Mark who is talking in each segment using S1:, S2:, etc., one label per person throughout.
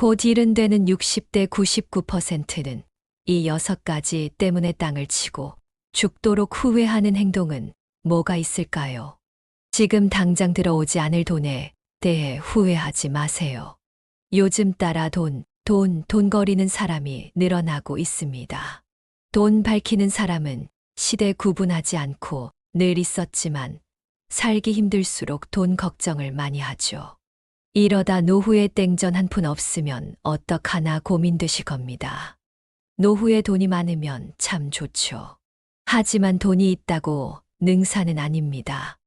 S1: 곧 일은 되는 60대 99%는 이 6가지 때문에 땅을 치고 죽도록 후회하는 행동은 뭐가 있을까요? 지금 당장 들어오지 않을 돈에 대해 후회하지 마세요. 요즘 따라 돈 거리는 사람이 늘어나고 있습니다. 돈 밝히는 사람은 시대 구분하지 않고 늘 있었지만 살기 힘들수록 돈 걱정을 많이 하죠. 이러다 노후에 땡전 한 푼 없으면 어떡하나 고민되실 겁니다. 노후에 돈이 많으면 참 좋죠. 하지만 돈이 있다고 능사는 아닙니다.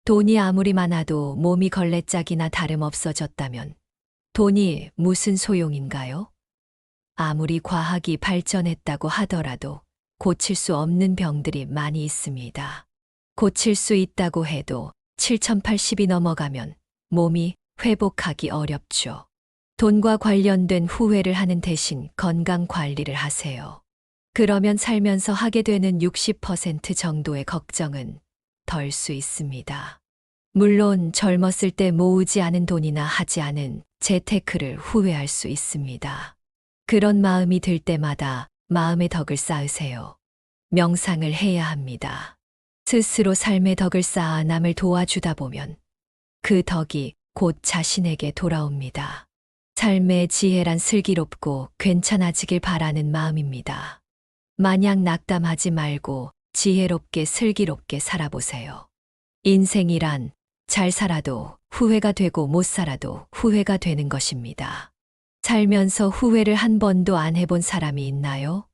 S1: 돈이 아무리 많아도 몸이 걸레짝이나 다름없어졌다면 돈이 무슨 소용인가요? 아무리 과학이 발전했다고 하더라도 고칠 수 없는 병들이 많이 있습니다. 고칠 수 있다고 해도 7080이 넘어가면 몸이 회복하기 어렵죠. 돈과 관련된 후회를 하는 대신 건강 관리를 하세요. 그러면 살면서 하게 되는 60% 정도의 걱정은 덜 수 있습니다. 물론 젊었을 때 모으지 않은 돈이나 하지 않은 재테크를 후회할 수 있습니다. 그런 마음이 들 때마다 마음의 덕을 쌓으세요. 명상을 해야 합니다. 스스로 삶의 덕을 쌓아 남을 도와주다 보면 그 덕이 곧 자신에게 돌아옵니다. 삶의 지혜란 슬기롭고 괜찮아지길 바라는 마음입니다. 마냥 낙담하지 말고 지혜롭게 슬기롭게 살아보세요. 인생이란 잘 살아도 후회가 되고 못 살아도 후회가 되는 것입니다. 살면서 후회를 한 번도 안 해본 사람이 있나요?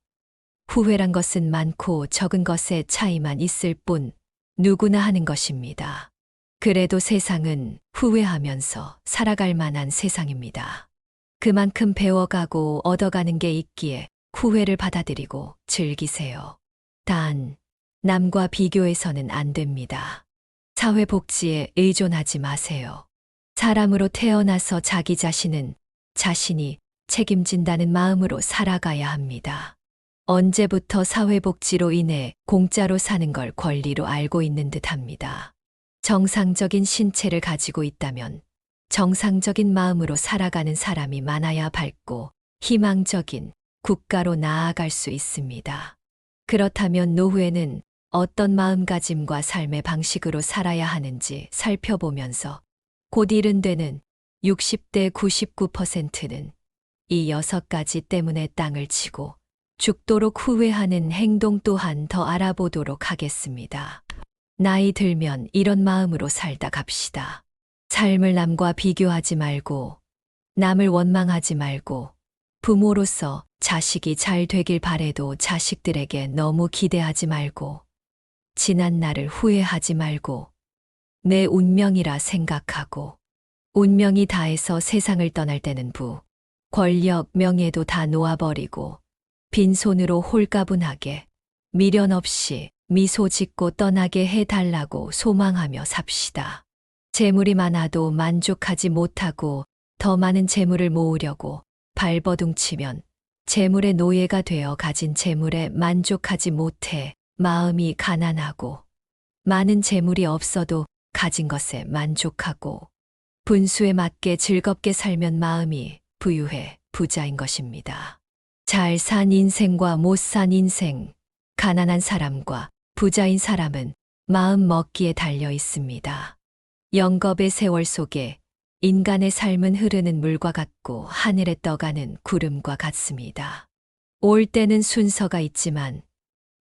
S1: 후회란 것은 많고 적은 것의 차이만 있을 뿐 누구나 하는 것입니다. 그래도 세상은 후회하면서 살아갈 만한 세상입니다. 그만큼 배워가고 얻어가는 게 있기에 후회를 받아들이고 즐기세요. 단, 남과 비교해서는 안 됩니다. 사회복지에 의존하지 마세요. 사람으로 태어나서 자기 자신은 자신이 책임진다는 마음으로 살아가야 합니다. 언제부터 사회복지로 인해 공짜로 사는 걸 권리로 알고 있는 듯합니다. 정상적인 신체를 가지고 있다면 정상적인 마음으로 살아가는 사람이 많아야 밝고 희망적인 국가로 나아갈 수 있습니다. 그렇다면 노후에는 어떤 마음가짐과 삶의 방식으로 살아야 하는지 살펴보면서 곧 일은 되는 60대 99%는 이 6가지 때문에 땅을 치고 죽도록 후회하는 행동 또한 더 알아보도록 하겠습니다. 나이 들면 이런 마음으로 살다 갑시다. 삶을 남과 비교하지 말고, 남을 원망하지 말고, 부모로서 자식이 잘 되길 바래도 자식들에게 너무 기대하지 말고, 지난 날을 후회하지 말고, 내 운명이라 생각하고, 운명이 다해서 세상을 떠날 때는 권력, 명예도 다 놓아버리고, 빈손으로 홀가분하게, 미련 없이 미소 짓고 떠나게 해달라고 소망하며 삽시다. 재물이 많아도 만족하지 못하고 더 많은 재물을 모으려고 발버둥치면 재물의 노예가 되어 가진 재물에 만족하지 못해 마음이 가난하고 많은 재물이 없어도 가진 것에 만족하고 분수에 맞게 즐겁게 살면 마음이 부유해 부자인 것입니다. 잘 산 인생과 못 산 인생, 가난한 사람과 부자인 사람은 마음 먹기에 달려 있습니다. 영겁의 세월 속에 인간의 삶은 흐르는 물과 같고 하늘에 떠가는 구름과 같습니다. 올 때는 순서가 있지만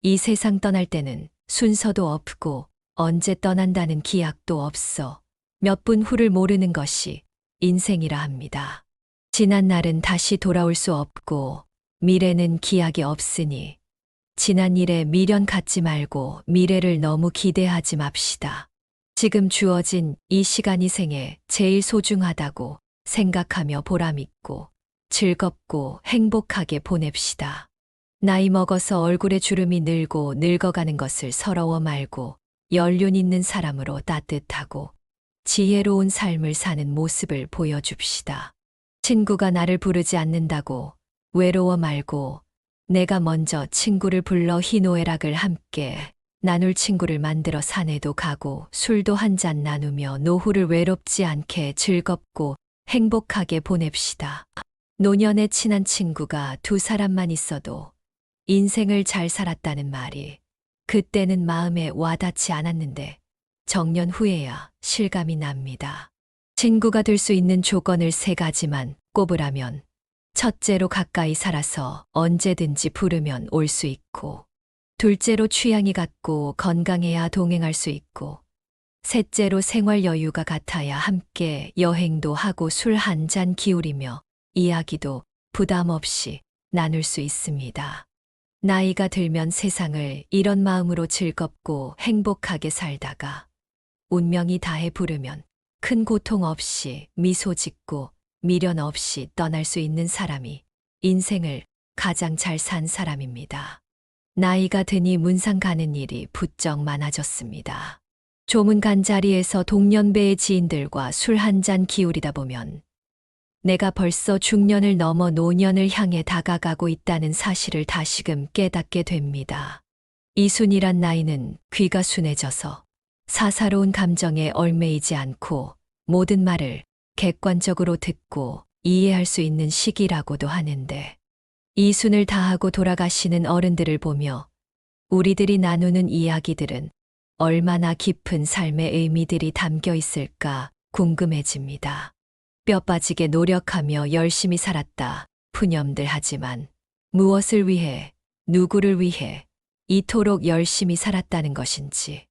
S1: 이 세상 떠날 때는 순서도 없고 언제 떠난다는 기약도 없어 몇 분 후를 모르는 것이 인생이라 합니다. 지난 날은 다시 돌아올 수 없고 미래는 기약이 없으니 지난 일에 미련 갖지 말고 미래를 너무 기대하지 맙시다. 지금 주어진 이 시간이 생에 제일 소중하다고 생각하며 보람있고 즐겁고 행복하게 보냅시다. 나이 먹어서 얼굴에 주름이 늘고 늙어가는 것을 서러워 말고 연륜 있는 사람으로 따뜻하고 지혜로운 삶을 사는 모습을 보여줍시다. 친구가 나를 부르지 않는다고 외로워 말고 내가 먼저 친구를 불러 희노애락을 함께 나눌 친구를 만들어 산에도 가고 술도 한 잔 나누며 노후를 외롭지 않게 즐겁고 행복하게 보냅시다. 노년에 친한 친구가 두 사람만 있어도 인생을 잘 살았다는 말이 그때는 마음에 와닿지 않았는데 정년 후에야 실감이 납니다. 친구가 될 수 있는 조건을 세 가지만 꼽으라면 첫째로 가까이 살아서 언제든지 부르면 올 수 있고, 둘째로 취향이 같고 건강해야 동행할 수 있고, 셋째로 생활 여유가 같아야 함께 여행도 하고 술 한 잔 기울이며 이야기도 부담 없이 나눌 수 있습니다. 나이가 들면 세상을 이런 마음으로 즐겁고 행복하게 살다가 운명이 다해 부르면 큰 고통 없이 미소 짓고 미련 없이 떠날 수 있는 사람이 인생을 가장 잘 산 사람입니다. 나이가 드니 문상 가는 일이 부쩍 많아졌습니다. 조문 간자리에서 동년배의 지인들과 술 한 잔 기울이다 보면 내가 벌써 중년을 넘어 노년을 향해 다가가고 있다는 사실을 다시금 깨닫게 됩니다. 이순이란 나이는 귀가 순해져서 사사로운 감정에 얽매이지 않고 모든 말을 객관적으로 듣고 이해할 수 있는 시기라고도 하는데, 이순을 다하고 돌아가시는 어른들을 보며 우리들이 나누는 이야기들은 얼마나 깊은 삶의 의미들이 담겨 있을까 궁금해집니다. 뼈 빠지게 노력하며 열심히 살았다 푸념들 하지만 무엇을 위해, 누구를 위해 이토록 열심히 살았다는 것인지,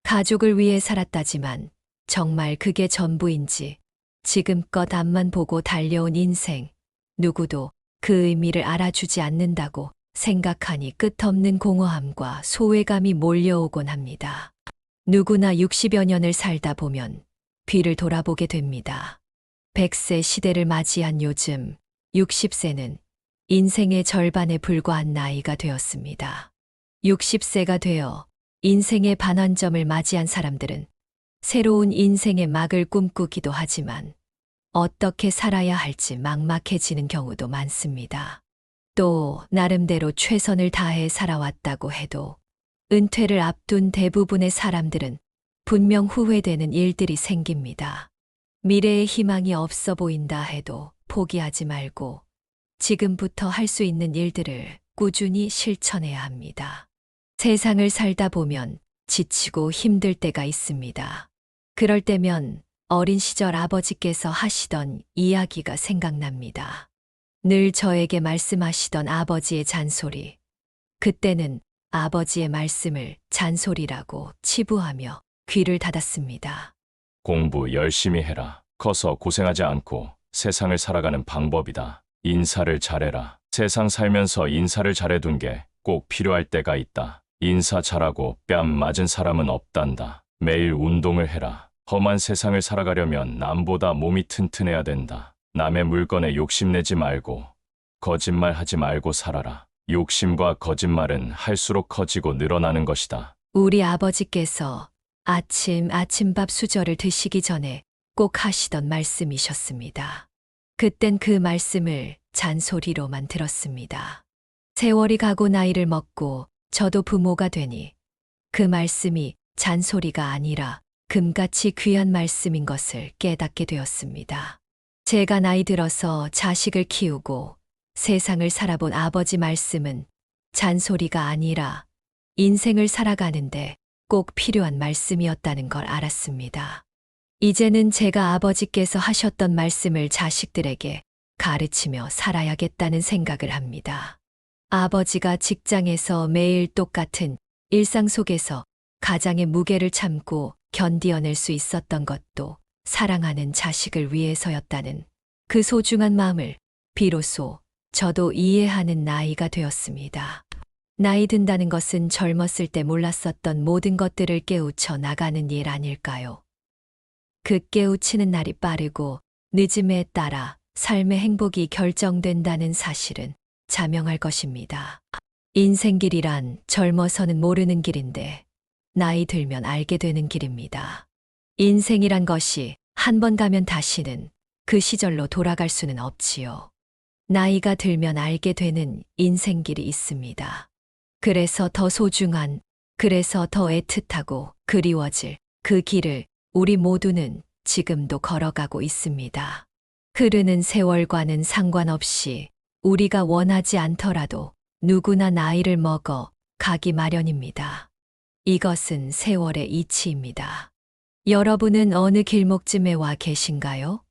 S1: 가족을 위해 살았다지만 정말 그게 전부인지, 지금껏 앞만 보고 달려온 인생, 누구도 그 의미를 알아주지 않는다고 생각하니 끝없는 공허함과 소외감이 몰려오곤 합니다. 누구나 60여 년을 살다 보면 뒤를 돌아보게 됩니다. 100세 시대를 맞이한 요즘 60세는 인생의 절반에 불과한 나이가 되었습니다. 60세가 되어 인생의 반환점을 맞이한 사람들은 새로운 인생의 막을 꿈꾸기도 하지만 어떻게 살아야 할지 막막해지는 경우도 많습니다. 또 나름대로 최선을 다해 살아왔다고 해도 은퇴를 앞둔 대부분의 사람들은 분명 후회되는 일들이 생깁니다. 미래의 희망이 없어 보인다 해도 포기하지 말고 지금부터 할 수 있는 일들을 꾸준히 실천해야 합니다. 세상을 살다 보면 지치고 힘들 때가 있습니다. 그럴 때면 어린 시절 아버지께서 하시던 이야기가 생각납니다. 늘 저에게 말씀하시던 아버지의 잔소리. 그때는 아버지의 말씀을 잔소리라고 치부하며 귀를 닫았습니다.
S2: 공부 열심히 해라. 커서 고생하지 않고 세상을 살아가는 방법이다. 인사를 잘해라. 세상 살면서 인사를 잘해둔 게 꼭 필요할 때가 있다. 인사 잘하고 뺨 맞은 사람은 없단다. 매일 운동을 해라. 험한 세상을 살아가려면 남보다 몸이 튼튼해야 된다. 남의 물건에 욕심내지 말고 거짓말하지 말고 살아라. 욕심과 거짓말은 할수록 커지고 늘어나는 것이다.
S1: 우리 아버지께서 아침밥 수저를 드시기 전에 꼭 하시던 말씀이셨습니다. 그땐 그 말씀을 잔소리로만 들었습니다. 세월이 가고 나이를 먹고 저도 부모가 되니 그 말씀이 잔소리가 아니라 금같이 귀한 말씀인 것을 깨닫게 되었습니다. 제가 나이 들어서 자식을 키우고 세상을 살아본 아버지 말씀은 잔소리가 아니라 인생을 살아가는데 꼭 필요한 말씀이었다는 걸 알았습니다. 이제는 제가 아버지께서 하셨던 말씀을 자식들에게 가르치며 살아야겠다는 생각을 합니다. 아버지가 직장에서 매일 똑같은 일상 속에서 가장의 무게를 참고 견디어낼 수 있었던 것도 사랑하는 자식을 위해서였다는 그 소중한 마음을 비로소 저도 이해하는 나이가 되었습니다. 나이 든다는 것은 젊었을 때 몰랐었던 모든 것들을 깨우쳐 나가는 일 아닐까요? 그 깨우치는 날이 빠르고 늦음에 따라 삶의 행복이 결정된다는 사실은 자명할 것입니다. 인생길이란 젊어서는 모르는 길인데 나이 들면 알게 되는 길입니다. 인생이란 것이 한 번 가면 다시는 그 시절로 돌아갈 수는 없지요. 나이가 들면 알게 되는 인생길이 있습니다. 그래서 더 소중한, 그래서 더 애틋하고 그리워질 그 길을 우리 모두는 지금도 걸어가고 있습니다. 흐르는 세월과는 상관없이 우리가 원하지 않더라도 누구나 나이를 먹어 가기 마련입니다. 이것은 세월의 이치입니다. 여러분은 어느 길목쯤에 와 계신가요?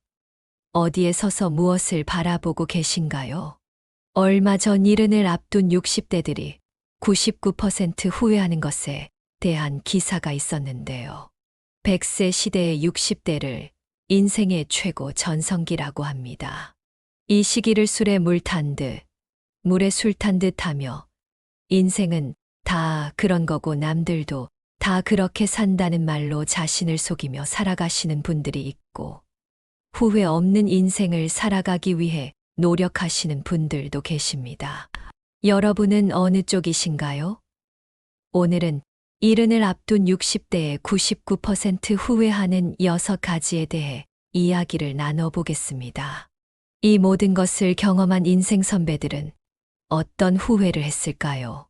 S1: 어디에 서서 무엇을 바라보고 계신가요? 얼마 전 이른을 앞둔 60대들이 99% 후회하는 것에 대한 기사가 있었는데요. 100세 시대의 60대를 인생의 최고 전성기라고 합니다. 이 시기를 술에 물 탄 듯, 물에 술 탄 듯 하며 인생은 다 그런 거고 남들도 다 그렇게 산다는 말로 자신을 속이며 살아가시는 분들이 있고 후회 없는 인생을 살아가기 위해 노력하시는 분들도 계십니다. 여러분은 어느 쪽이신가요? 오늘은 이른을 앞둔 60대의 99% 후회하는 6가지에 대해 이야기를 나눠보겠습니다. 이 모든 것을 경험한 인생 선배들은 어떤 후회를 했을까요?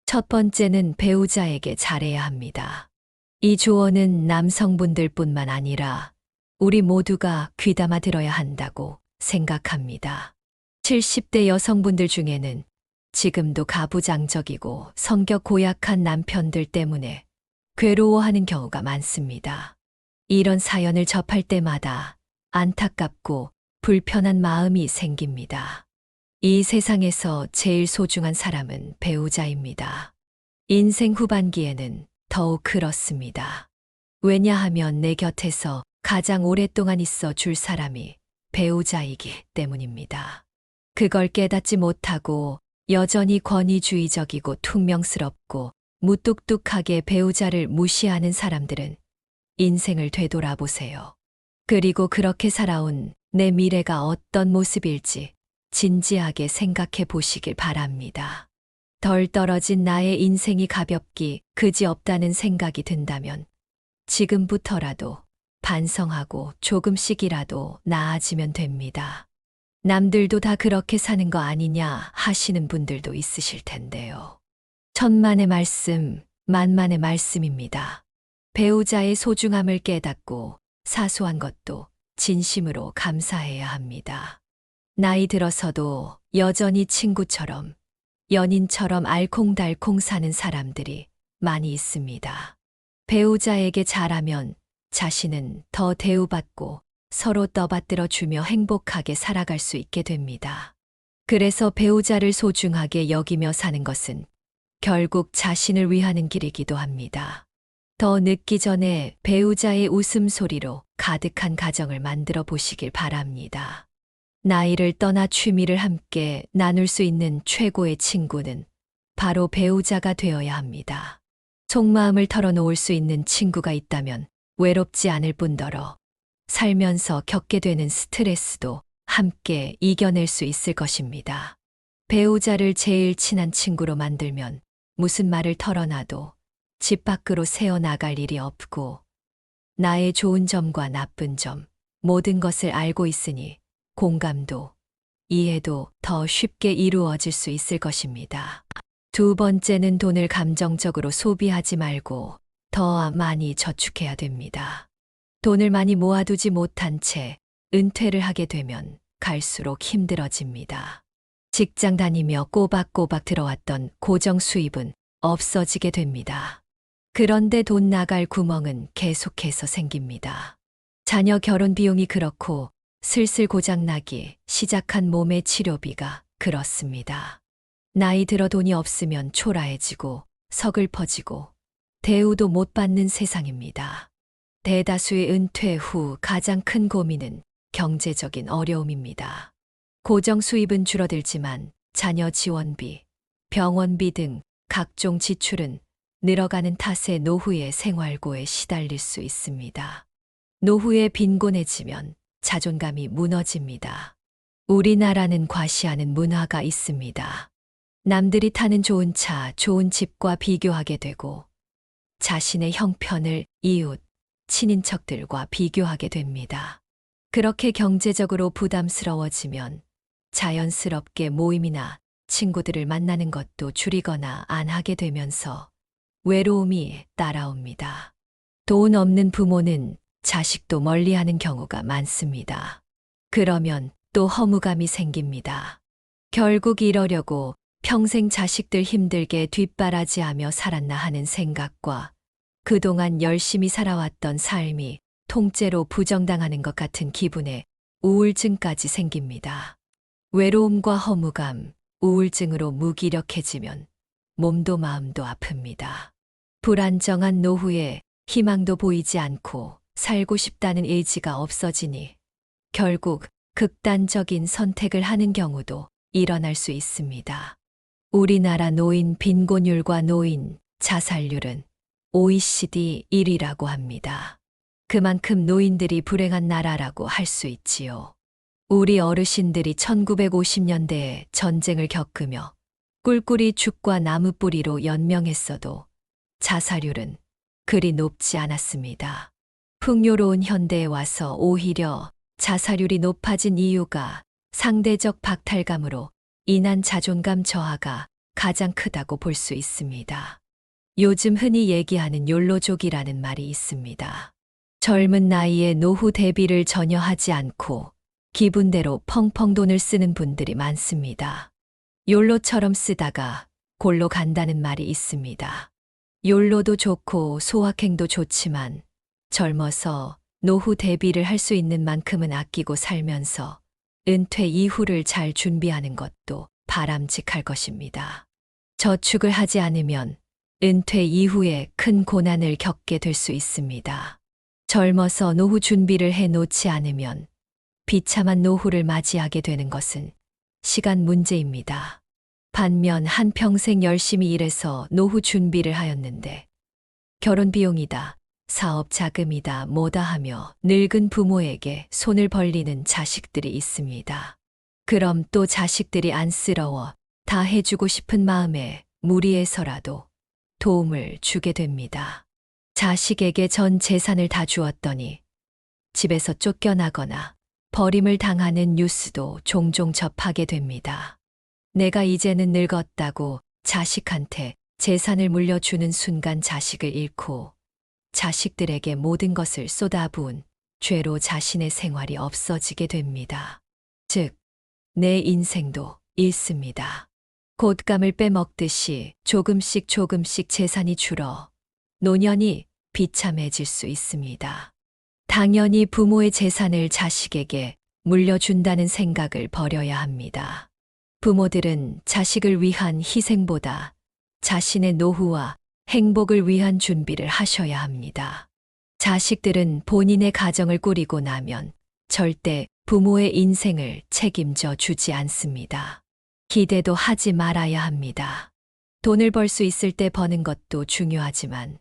S1: 첫 번째는 배우자에게 잘해야 합니다. 이 조언은 남성분들뿐만 아니라 우리 모두가 귀담아 들어야 한다고 생각합니다. 70대 여성분들 중에는 지금도 가부장적이고 성격 고약한 남편들 때문에 괴로워하는 경우가 많습니다. 이런 사연을 접할 때마다 안타깝고 불편한 마음이 생깁니다. 이 세상에서 제일 소중한 사람은 배우자입니다. 인생 후반기에는 더욱 그렇습니다. 왜냐하면 내 곁에서 가장 오랫동안 있어 줄 사람이 배우자이기 때문입니다. 그걸 깨닫지 못하고 여전히 권위주의적이고 퉁명스럽고 무뚝뚝하게 배우자를 무시하는 사람들은 인생을 되돌아보세요. 그리고 그렇게 살아온 내 미래가 어떤 모습일지 진지하게 생각해 보시길 바랍니다. 덜 떨어진 나의 인생이 가볍기 그지없다는 생각이 든다면 지금부터라도 반성하고 조금씩이라도 나아지면 됩니다. 남들도 다 그렇게 사는 거 아니냐 하시는 분들도 있으실 텐데요. 천만의 말씀, 만만의 말씀입니다. 배우자의 소중함을 깨닫고 사소한 것도 진심으로 감사해야 합니다. 나이 들어서도 여전히 친구처럼, 연인처럼 알콩달콩 사는 사람들이 많이 있습니다. 배우자에게 잘하면 자신은 더 대우받고 서로 떠받들어 주며 행복하게 살아갈 수 있게 됩니다. 그래서 배우자를 소중하게 여기며 사는 것은 결국 자신을 위하는 길이기도 합니다. 더 늦기 전에 배우자의 웃음소리로 가득한 가정을 만들어 보시길 바랍니다. 나이를 떠나 취미를 함께 나눌 수 있는 최고의 친구는 바로 배우자가 되어야 합니다. 속마음을 털어놓을 수 있는 친구가 있다면 외롭지 않을 뿐더러 살면서 겪게 되는 스트레스도 함께 이겨낼 수 있을 것입니다. 배우자를 제일 친한 친구로 만들면 무슨 말을 털어놔도 집 밖으로 새어나갈 일이 없고 나의 좋은 점과 나쁜 점 모든 것을 알고 있으니 공감도 이해도 더 쉽게 이루어질 수 있을 것입니다. 두 번째는 돈을 감정적으로 소비하지 말고 더 많이 저축해야 됩니다. 돈을 많이 모아두지 못한 채 은퇴를 하게 되면 갈수록 힘들어집니다. 직장 다니며 꼬박꼬박 들어왔던 고정 수입은 없어지게 됩니다. 그런데 돈 나갈 구멍은 계속해서 생깁니다. 자녀 결혼 비용이 그렇고 슬슬 고장나기 시작한 몸의 치료비가 그렇습니다. 나이 들어 돈이 없으면 초라해지고 서글퍼지고 대우도 못 받는 세상입니다. 대다수의 은퇴 후 가장 큰 고민은 경제적인 어려움입니다. 고정 수입은 줄어들지만 자녀 지원비, 병원비 등 각종 지출은 늘어가는 탓에 노후의 생활고에 시달릴 수 있습니다. 노후에 빈곤해지면 자존감이 무너집니다. 우리나라는 과시하는 문화가 있습니다. 남들이 타는 좋은 차, 좋은 집과 비교하게 되고 자신의 형편을 이웃, 친인척들과 비교하게 됩니다. 그렇게 경제적으로 부담스러워지면 자연스럽게 모임이나 친구들을 만나는 것도 줄이거나 안 하게 되면서 외로움이 따라옵니다. 돈 없는 부모는 자식도 멀리하는 경우가 많습니다. 그러면 또 허무감이 생깁니다. 결국 이러려고 평생 자식들 힘들게 뒷바라지하며 살았나 하는 생각과 그동안 열심히 살아왔던 삶이 통째로 부정당하는 것 같은 기분에 우울증까지 생깁니다. 외로움과 허무감, 우울증으로 무기력해지면 몸도 마음도 아픕니다. 불안정한 노후에 희망도 보이지 않고 살고 싶다는 의지가 없어지니 결국 극단적인 선택을 하는 경우도 일어날 수 있습니다. 우리나라 노인 빈곤율과 노인 자살률은 OECD 1위라고 합니다. 그만큼 노인들이 불행한 나라라고 할 수 있지요. 우리 어르신들이 1950년대에 전쟁을 겪으며 꿀꿀이 죽과 나무뿌리로 연명했어도 자살률은 그리 높지 않았습니다. 풍요로운 현대에 와서 오히려 자살률이 높아진 이유가 상대적 박탈감으로 인한 자존감 저하가 가장 크다고 볼 수 있습니다. 요즘 흔히 얘기하는 욜로족이라는 말이 있습니다. 젊은 나이에 노후 대비를 전혀 하지 않고 기분대로 펑펑 돈을 쓰는 분들이 많습니다. 욜로처럼 쓰다가 골로 간다는 말이 있습니다. 욜로도 좋고 소확행도 좋지만 젊어서 노후 대비를 할 수 있는 만큼은 아끼고 살면서 은퇴 이후를 잘 준비하는 것도 바람직할 것입니다. 저축을 하지 않으면 은퇴 이후에 큰 고난을 겪게 될 수 있습니다. 젊어서 노후 준비를 해 놓지 않으면 비참한 노후를 맞이하게 되는 것은 시간 문제입니다. 반면 한평생 열심히 일해서 노후 준비를 하였는데 결혼 비용이다, 사업 자금이다, 뭐다 하며 늙은 부모에게 손을 벌리는 자식들이 있습니다. 그럼 또 자식들이 안쓰러워 다 해주고 싶은 마음에 무리해서라도 도움을 주게 됩니다. 자식에게 전 재산을 다 주었더니 집에서 쫓겨나거나 버림을 당하는 뉴스도 종종 접하게 됩니다. 내가 이제는 늙었다고 자식한테 재산을 물려주는 순간 자식을 잃고 자식들에게 모든 것을 쏟아부은 죄로 자신의 생활이 없어지게 됩니다. 즉, 내 인생도 잃습니다. 곶감을 빼먹듯이 조금씩 조금씩 재산이 줄어 노년이 비참해질 수 있습니다. 당연히 부모의 재산을 자식에게 물려준다는 생각을 버려야 합니다. 부모들은 자식을 위한 희생보다 자신의 노후와 행복을 위한 준비를 하셔야 합니다. 자식들은 본인의 가정을 꾸리고 나면 절대 부모의 인생을 책임져 주지 않습니다. 기대도 하지 말아야 합니다. 돈을 벌 수 있을 때 버는 것도 중요하지만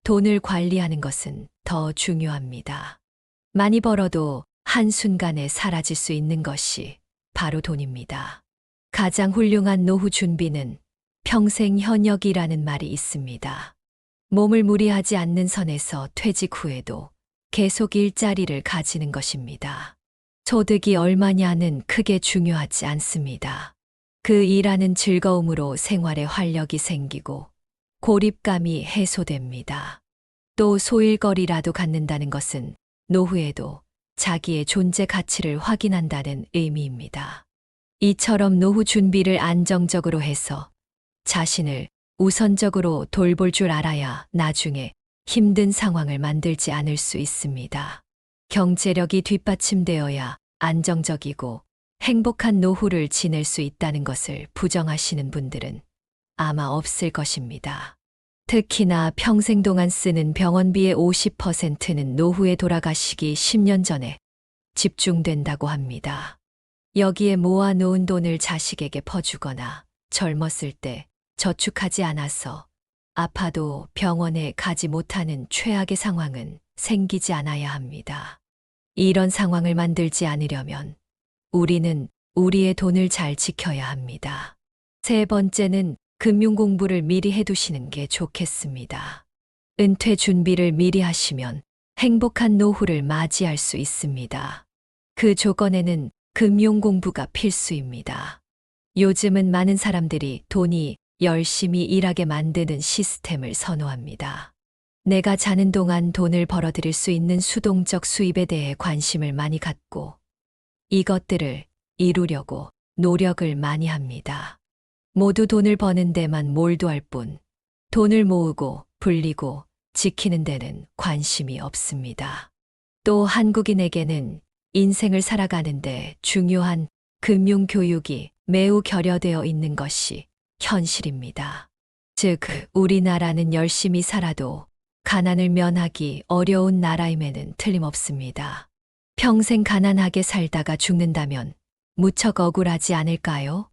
S1: 돈을 관리하는 것은 더 중요합니다. 많이 벌어도 한순간에 사라질 수 있는 것이 바로 돈입니다. 가장 훌륭한 노후 준비는 평생 현역이라는 말이 있습니다. 몸을 무리하지 않는 선에서 퇴직 후에도 계속 일자리를 가지는 것입니다. 소득이 얼마냐는 크게 중요하지 않습니다. 그 일하는 즐거움으로 생활에 활력이 생기고 고립감이 해소됩니다. 또 소일거리라도 갖는다는 것은 노후에도 자기의 존재 가치를 확인한다는 의미입니다. 이처럼 노후 준비를 안정적으로 해서 자신을 우선적으로 돌볼 줄 알아야 나중에 힘든 상황을 만들지 않을 수 있습니다. 경제력이 뒷받침되어야 안정적이고 행복한 노후를 지낼 수 있다는 것을 부정하시는 분들은 아마 없을 것입니다. 특히나 평생 동안 쓰는 병원비의 50%는 노후에 돌아가시기 10년 전에 집중된다고 합니다. 여기에 모아놓은 돈을 자식에게 퍼주거나 젊었을 때 저축하지 않아서 아파도 병원에 가지 못하는 최악의 상황은 생기지 않아야 합니다. 이런 상황을 만들지 않으려면 우리는 우리의 돈을 잘 지켜야 합니다. 세 번째는 금융 공부를 미리 해두시는 게 좋겠습니다. 은퇴 준비를 미리 하시면 행복한 노후를 맞이할 수 있습니다. 그 조건에는 금융 공부가 필수입니다. 요즘은 많은 사람들이 돈이 열심히 일하게 만드는 시스템을 선호합니다. 내가 자는 동안 돈을 벌어들일 수 있는 수동적 수입에 대해 관심을 많이 갖고 이것들을 이루려고 노력을 많이 합니다. 모두 돈을 버는 데만 몰두할 뿐 돈을 모으고 불리고 지키는 데는 관심이 없습니다. 또 한국인에게는 인생을 살아가는데 중요한 금융교육이 매우 결여되어 있는 것이 현실입니다. 즉, 우리나라는 열심히 살아도 가난을 면하기 어려운 나라임에는 틀림없습니다. 평생 가난하게 살다가 죽는다면 무척 억울하지 않을까요?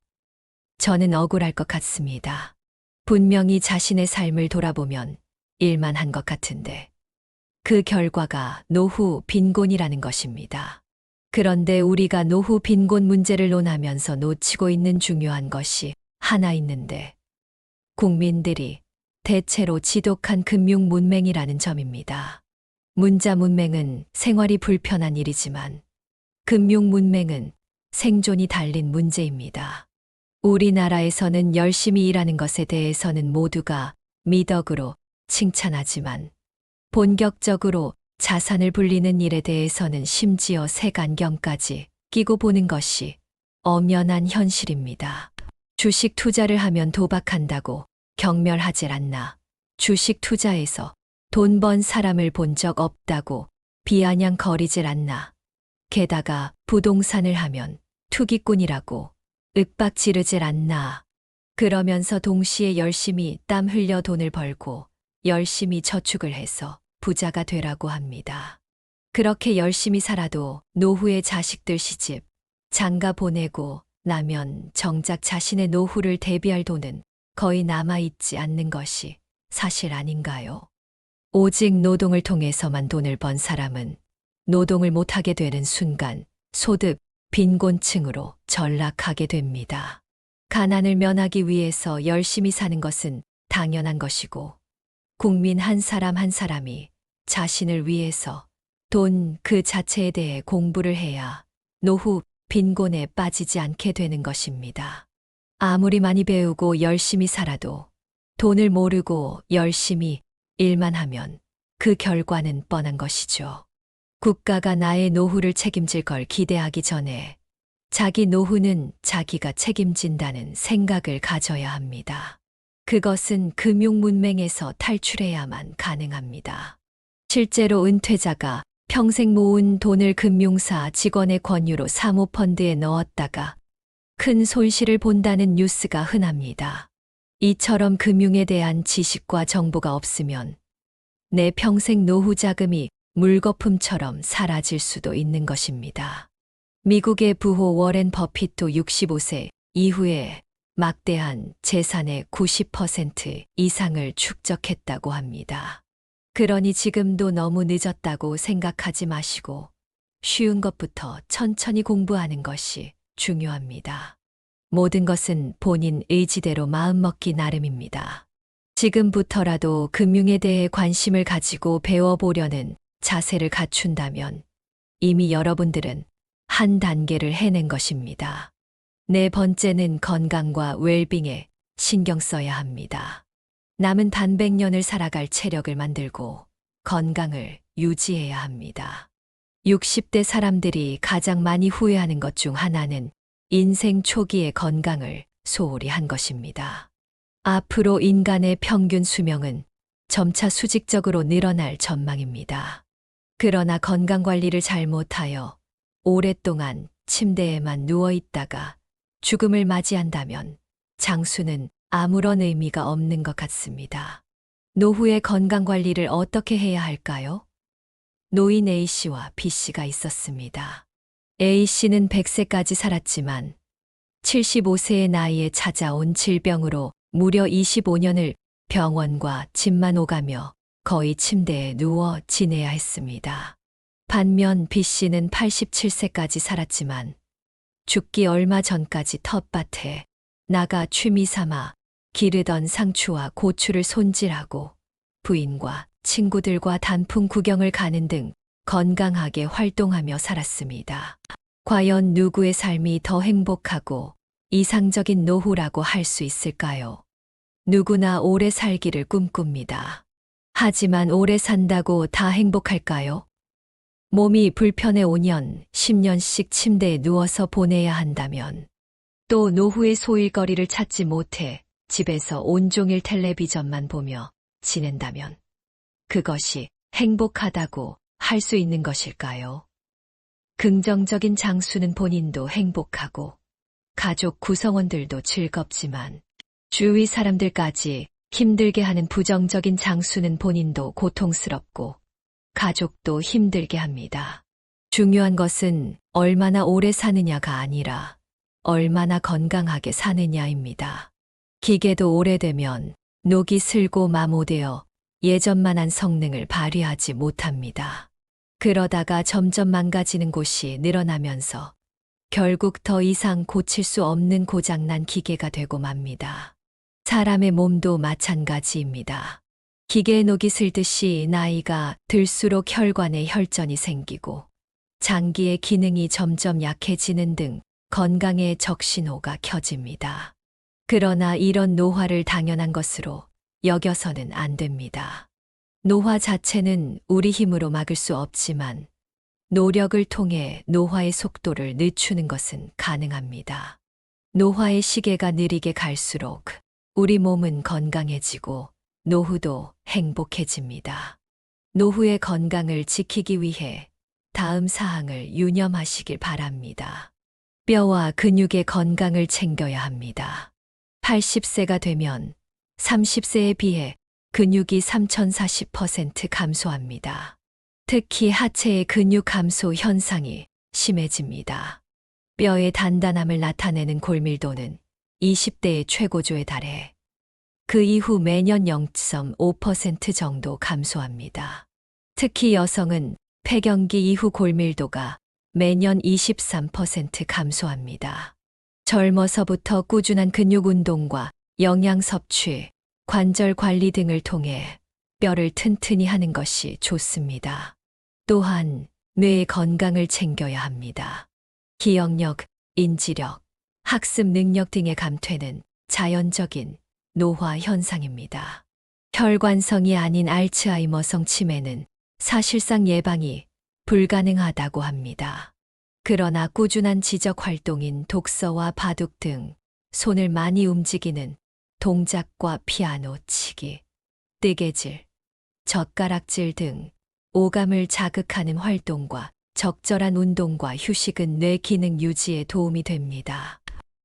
S1: 저는 억울할 것 같습니다. 분명히 자신의 삶을 돌아보면 일만 한 것 같은데 그 결과가 노후 빈곤이라는 것입니다. 그런데 우리가 노후 빈곤 문제를 논하면서 놓치고 있는 중요한 것이 하나 있는데 국민들이 대체로 지독한 금융 문맹이라는 점입니다. 문자 문맹은 생활이 불편한 일이지만 금융 문맹은 생존이 달린 문제입니다. 우리나라에서는 열심히 일하는 것에 대해서는 모두가 미덕으로 칭찬하지만 본격적으로 자산을 불리는 일에 대해서는 심지어 색안경까지 끼고 보는 것이 엄연한 현실입니다. 주식 투자를 하면 도박한다고 경멸하질 않나. 주식 투자에서 돈 번 사람을 본 적 없다고 비아냥거리질 않나. 게다가 부동산을 하면 투기꾼이라고 윽박 지르질 않나. 그러면서 동시에 열심히 땀 흘려 돈을 벌고 열심히 저축을 해서 부자가 되라고 합니다. 그렇게 열심히 살아도 노후에 자식들 시집, 장가 보내고 나면 정작 자신의 노후를 대비할 돈은 거의 남아있지 않는 것이 사실 아닌가요? 오직 노동을 통해서만 돈을 번 사람은 노동을 못하게 되는 순간 소득 빈곤층으로 전락하게 됩니다. 가난을 면하기 위해서 열심히 사는 것은 당연한 것이고 국민 한 사람 한 사람이 자신을 위해서 돈 그 자체에 대해 공부를 해야 노후 빈곤에 빠지지 않게 되는 것입니다. 아무리 많이 배우고 열심히 살아도 돈을 모르고 열심히 일만 하면 그 결과는 뻔한 것이죠. 국가가 나의 노후를 책임질 걸 기대하기 전에 자기 노후는 자기가 책임진다는 생각을 가져야 합니다. 그것은 금융문맹에서 탈출해야만 가능합니다. 실제로 은퇴자가 평생 모은 돈을 금융사 직원의 권유로 사모펀드에 넣었다가 큰 손실을 본다는 뉴스가 흔합니다. 이처럼 금융에 대한 지식과 정보가 없으면 내 평생 노후 자금이 물거품처럼 사라질 수도 있는 것입니다. 미국의 부호 워렌 버핏도 65세 이후에 막대한 재산의 90% 이상을 축적했다고 합니다. 그러니 지금도 너무 늦었다고 생각하지 마시고 쉬운 것부터 천천히 공부하는 것이 중요합니다. 모든 것은 본인 의지대로 마음먹기 나름입니다. 지금부터라도 금융에 대해 관심을 가지고 배워보려는 자세를 갖춘다면 이미 여러분들은 한 단계를 해낸 것입니다. 네 번째는 건강과 웰빙에 신경 써야 합니다. 남은 단백년을 살아갈 체력을 만들고 건강을 유지해야 합니다. 60대 사람들이 가장 많이 후회하는 것 중 하나는 인생 초기의 건강을 소홀히 한 것입니다. 앞으로 인간의 평균 수명은 점차 수직적으로 늘어날 전망입니다. 그러나 건강관리를 잘못하여 오랫동안 침대에만 누워 있다가 죽음을 맞이한다면 장수는 아무런 의미가 없는 것 같습니다. 노후의 건강관리를 어떻게 해야 할까요? 노인 A씨와 B씨가 있었습니다. A씨는 100세까지 살았지만 75세의 나이에 찾아온 질병으로 무려 25년을 병원과 집만 오가며 거의 침대에 누워 지내야 했습니다. 반면 B씨는 87세까지 살았지만 죽기 얼마 전까지 텃밭에 나가 취미 삼아 기르던 상추와 고추를 손질하고 부인과 친구들과 단풍 구경을 가는 등 건강하게 활동하며 살았습니다. 과연 누구의 삶이 더 행복하고 이상적인 노후라고 할 수 있을까요? 누구나 오래 살기를 꿈꿉니다. 하지만 오래 산다고 다 행복할까요? 몸이 불편해 5년, 10년씩 침대에 누워서 보내야 한다면, 또 노후의 소일거리를 찾지 못해 집에서 온종일 텔레비전만 보며 지낸다면, 그것이 행복하다고 할 수 있는 것일까요? 긍정적인 장수는 본인도 행복하고, 가족 구성원들도 즐겁지만, 주위 사람들까지 힘들게 하는 부정적인 장수는 본인도 고통스럽고, 가족도 힘들게 합니다. 중요한 것은 얼마나 오래 사느냐가 아니라 얼마나 건강하게 사느냐입니다. 기계도 오래되면 녹이 슬고 마모되어 예전만한 성능을 발휘하지 못합니다. 그러다가 점점 망가지는 곳이 늘어나면서 결국 더 이상 고칠 수 없는 고장난 기계가 되고 맙니다. 사람의 몸도 마찬가지입니다. 기계의 녹이 슬듯이 나이가 들수록 혈관에 혈전이 생기고 장기의 기능이 점점 약해지는 등 건강에 적신호가 켜집니다. 그러나 이런 노화를 당연한 것으로 여겨서는 안 됩니다. 노화 자체는 우리 힘으로 막을 수 없지만 노력을 통해 노화의 속도를 늦추는 것은 가능합니다. 노화의 시계가 느리게 갈수록 우리 몸은 건강해지고 노후도 행복해집니다. 노후의 건강을 지키기 위해 다음 사항을 유념하시길 바랍니다. 뼈와 근육의 건강을 챙겨야 합니다. 80세가 되면 30세에 비해 근육이 3040% 감소합니다. 특히 하체의 근육 감소 현상이 심해집니다. 뼈의 단단함을 나타내는 골밀도는 20대의 최고조에 달해 그 이후 매년 0.5% 정도 감소합니다. 특히 여성은 폐경기 이후 골밀도가 매년 23% 감소합니다. 젊어서부터 꾸준한 근육 운동과 영양 섭취, 관절 관리 등을 통해 뼈를 튼튼히 하는 것이 좋습니다. 또한 뇌의 건강을 챙겨야 합니다. 기억력, 인지력, 학습 능력 등의 감퇴는 자연적인 노화 현상입니다. 혈관성이 아닌 알츠하이머성 치매는 사실상 예방이 불가능하다고 합니다. 그러나 꾸준한 지적 활동인 독서와 바둑 등 손을 많이 움직이는 동작과 피아노 치기, 뜨개질, 젓가락질 등 오감을 자극하는 활동과 적절한 운동과 휴식은 뇌 기능 유지에 도움이 됩니다.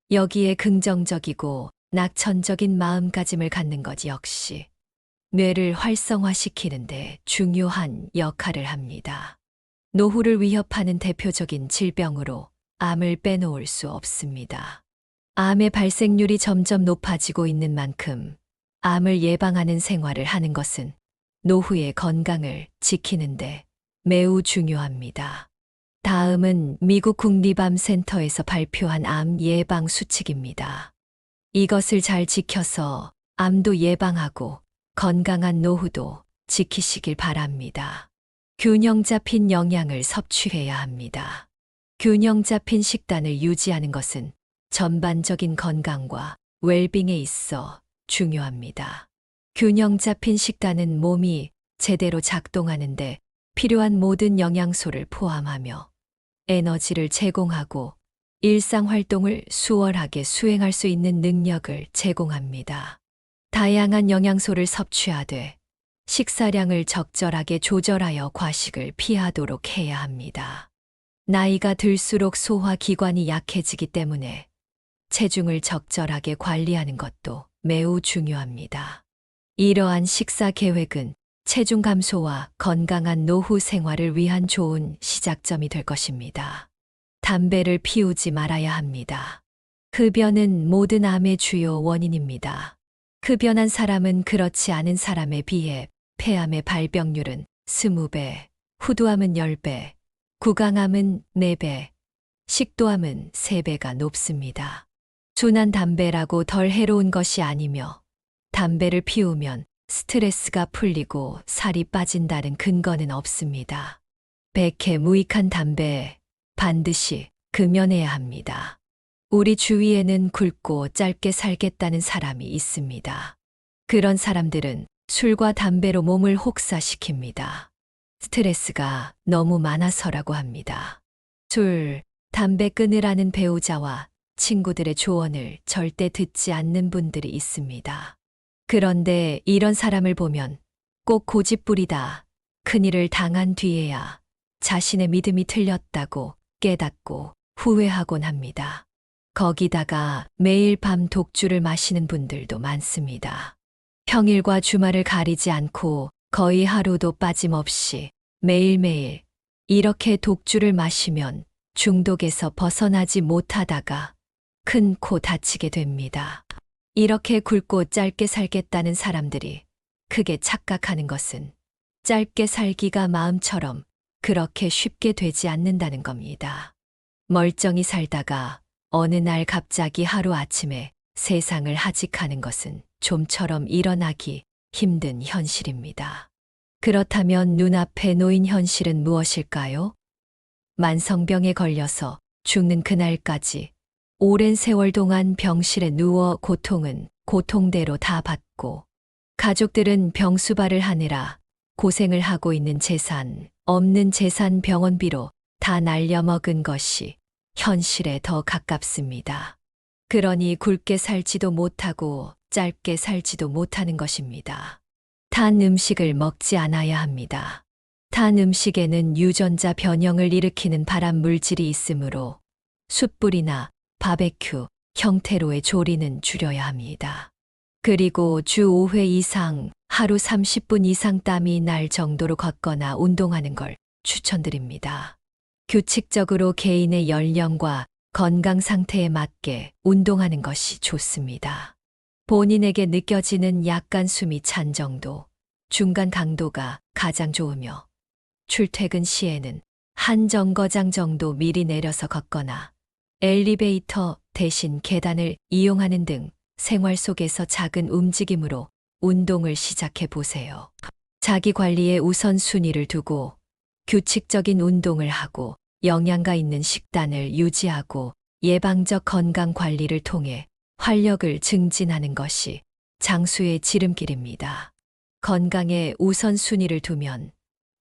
S1: 여기에 긍정적이고 낙천적인 마음가짐을 갖는 것 역시 뇌를 활성화시키는 데 중요한 역할을 합니다. 노후를 위협하는 대표적인 질병으로 암을 빼놓을 수 없습니다. 암의 발생률이 점점 높아지고 있는 만큼 암을 예방하는 생활을 하는 것은 노후의 건강을 지키는데 매우 중요합니다. 다음은 미국 국립암센터에서 발표한 암 예방 수칙입니다. 이것을 잘 지켜서 암도 예방하고 건강한 노후도 지키시길 바랍니다. 균형 잡힌 영양을 섭취해야 합니다. 균형 잡힌 식단을 유지하는 것은 전반적인 건강과 웰빙에 있어 중요합니다. 균형 잡힌 식단은 몸이 제대로 작동하는데 필요한 모든 영양소를 포함하며 에너지를 제공하고 일상 활동을 수월하게 수행할 수 있는 능력을 제공합니다. 다양한 영양소를 섭취하되 식사량을 적절하게 조절하여 과식을 피하도록 해야 합니다. 나이가 들수록 소화기관이 약해지기 때문에 체중을 적절하게 관리하는 것도 매우 중요합니다. 이러한 식사 계획은 체중 감소와 건강한 노후 생활을 위한 좋은 시작점이 될 것입니다. 담배를 피우지 말아야 합니다. 흡연은 모든 암의 주요 원인입니다. 흡연한 사람은 그렇지 않은 사람에 비해 폐암의 발병률은 20배, 후두암은 10배, 구강암은 4배, 식도암은 3배가 높습니다. 순한 담배라고 덜 해로운 것이 아니며 담배를 피우면 스트레스가 풀리고 살이 빠진다는 근거는 없습니다. 백해 무익한 담배 반드시 금연해야 합니다. 우리 주위에는 굵고 짧게 살겠다는 사람이 있습니다. 그런 사람들은 술과 담배로 몸을 혹사시킵니다. 스트레스가 너무 많아서라고 합니다. 술, 담배 끊으라는 배우자와 친구들의 조언을 절대 듣지 않는 분들이 있습니다. 그런데 이런 사람을 보면 꼭 고집부리다, 큰일을 당한 뒤에야 자신의 믿음이 틀렸다고 깨닫고 후회하곤 합니다. 거기다가 매일 밤 독주를 마시는 분들도 많습니다. 평일과 주말을 가리지 않고 거의 하루도 빠짐없이 매일매일 이렇게 독주를 마시면 중독에서 벗어나지 못하다가 큰 코 다치게 됩니다. 이렇게 굵고 짧게 살겠다는 사람들이 크게 착각하는 것은 짧게 살기가 마음처럼 그렇게 쉽게 되지 않는다는 겁니다. 멀쩡히 살다가 어느 날 갑자기 하루아침에 세상을 하직하는 것은 좀처럼 일어나기 힘든 현실입니다. 그렇다면 눈앞에 놓인 현실은 무엇일까요? 만성병에 걸려서 죽는 그날까지 오랜 세월 동안 병실에 누워 고통은 고통대로 다 받고 가족들은 병수발을 하느라 고생을 하고 있는 재산, 없는 재산 병원비로 다 날려먹은 것이 현실에 더 가깝습니다. 그러니 굵게 살지도 못하고 짧게 살지도 못하는 것입니다. 탄 음식을 먹지 않아야 합니다. 탄 음식에는 유전자 변형을 일으키는 발암 물질이 있으므로 숯불이나 바베큐 형태로의 조리는 줄여야 합니다. 그리고 주 5회 이상 하루 30분 이상 땀이 날 정도로 걷거나 운동하는 걸 추천드립니다. 규칙적으로 개인의 연령과 건강 상태에 맞게 운동하는 것이 좋습니다. 본인에게 느껴지는 약간 숨이 찬 정도, 중간 강도가 가장 좋으며 출퇴근 시에는 한 정거장 정도 미리 내려서 걷거나 엘리베이터 대신 계단을 이용하는 등 생활 속에서 작은 움직임으로 운동을 시작해 보세요. 자기 관리에 우선순위를 두고 규칙적인 운동을 하고 영양가 있는 식단을 유지하고 예방적 건강 관리를 통해 활력을 증진하는 것이 장수의 지름길입니다. 건강에 우선순위를 두면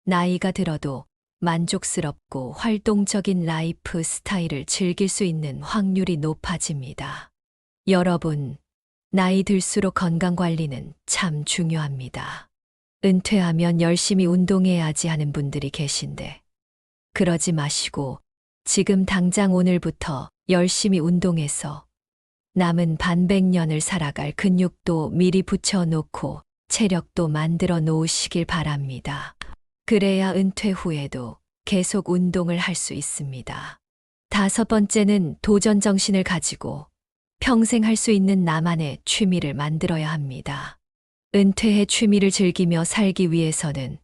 S1: 나이가 들어도 만족스럽고 활동적인 라이프 스타일을 즐길 수 있는 확률이 높아집니다. 여러분, 나이 들수록 건강 관리는 참 중요합니다. 은퇴하면 열심히 운동해야지 하는 분들이 계신데, 그러지 마시고 지금 당장 오늘부터 열심히 운동해서 남은 반백년을 살아갈 근육도 미리 붙여놓고 체력도 만들어 놓으시길 바랍니다. 그래야 은퇴 후에도 계속 운동을 할 수 있습니다. 5번째는 도전 정신을 가지고 평생 할 수 있는 나만의 취미를 만들어야 합니다. 은퇴해 취미를 즐기며 살기 위해서는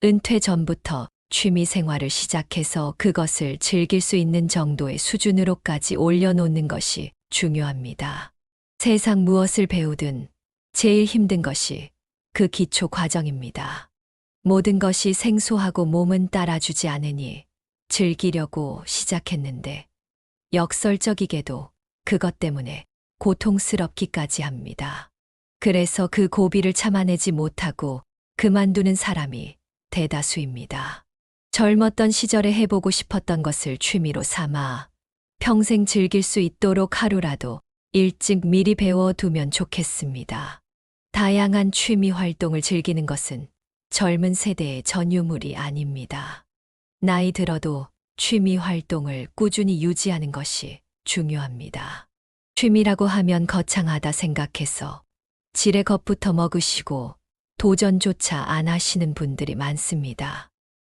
S1: 은퇴 전부터 취미 생활을 시작해서 그것을 즐길 수 있는 정도의 수준으로까지 올려놓는 것이 중요합니다. 세상 무엇을 배우든 제일 힘든 것이 그 기초 과정입니다. 모든 것이 생소하고 몸은 따라주지 않으니 즐기려고 시작했는데 역설적이게도 그것 때문에 고통스럽기까지 합니다. 그래서 그 고비를 참아내지 못하고 그만두는 사람이 대다수입니다. 젊었던 시절에 해보고 싶었던 것을 취미로 삼아 평생 즐길 수 있도록 하루라도 일찍 미리 배워두면 좋겠습니다. 다양한 취미 활동을 즐기는 것은 젊은 세대의 전유물이 아닙니다. 나이 들어도 취미 활동을 꾸준히 유지하는 것이 중요합니다. 취미라고 하면 거창하다 생각해서 지레 겁부터 먹으시고 도전조차 안 하시는 분들이 많습니다.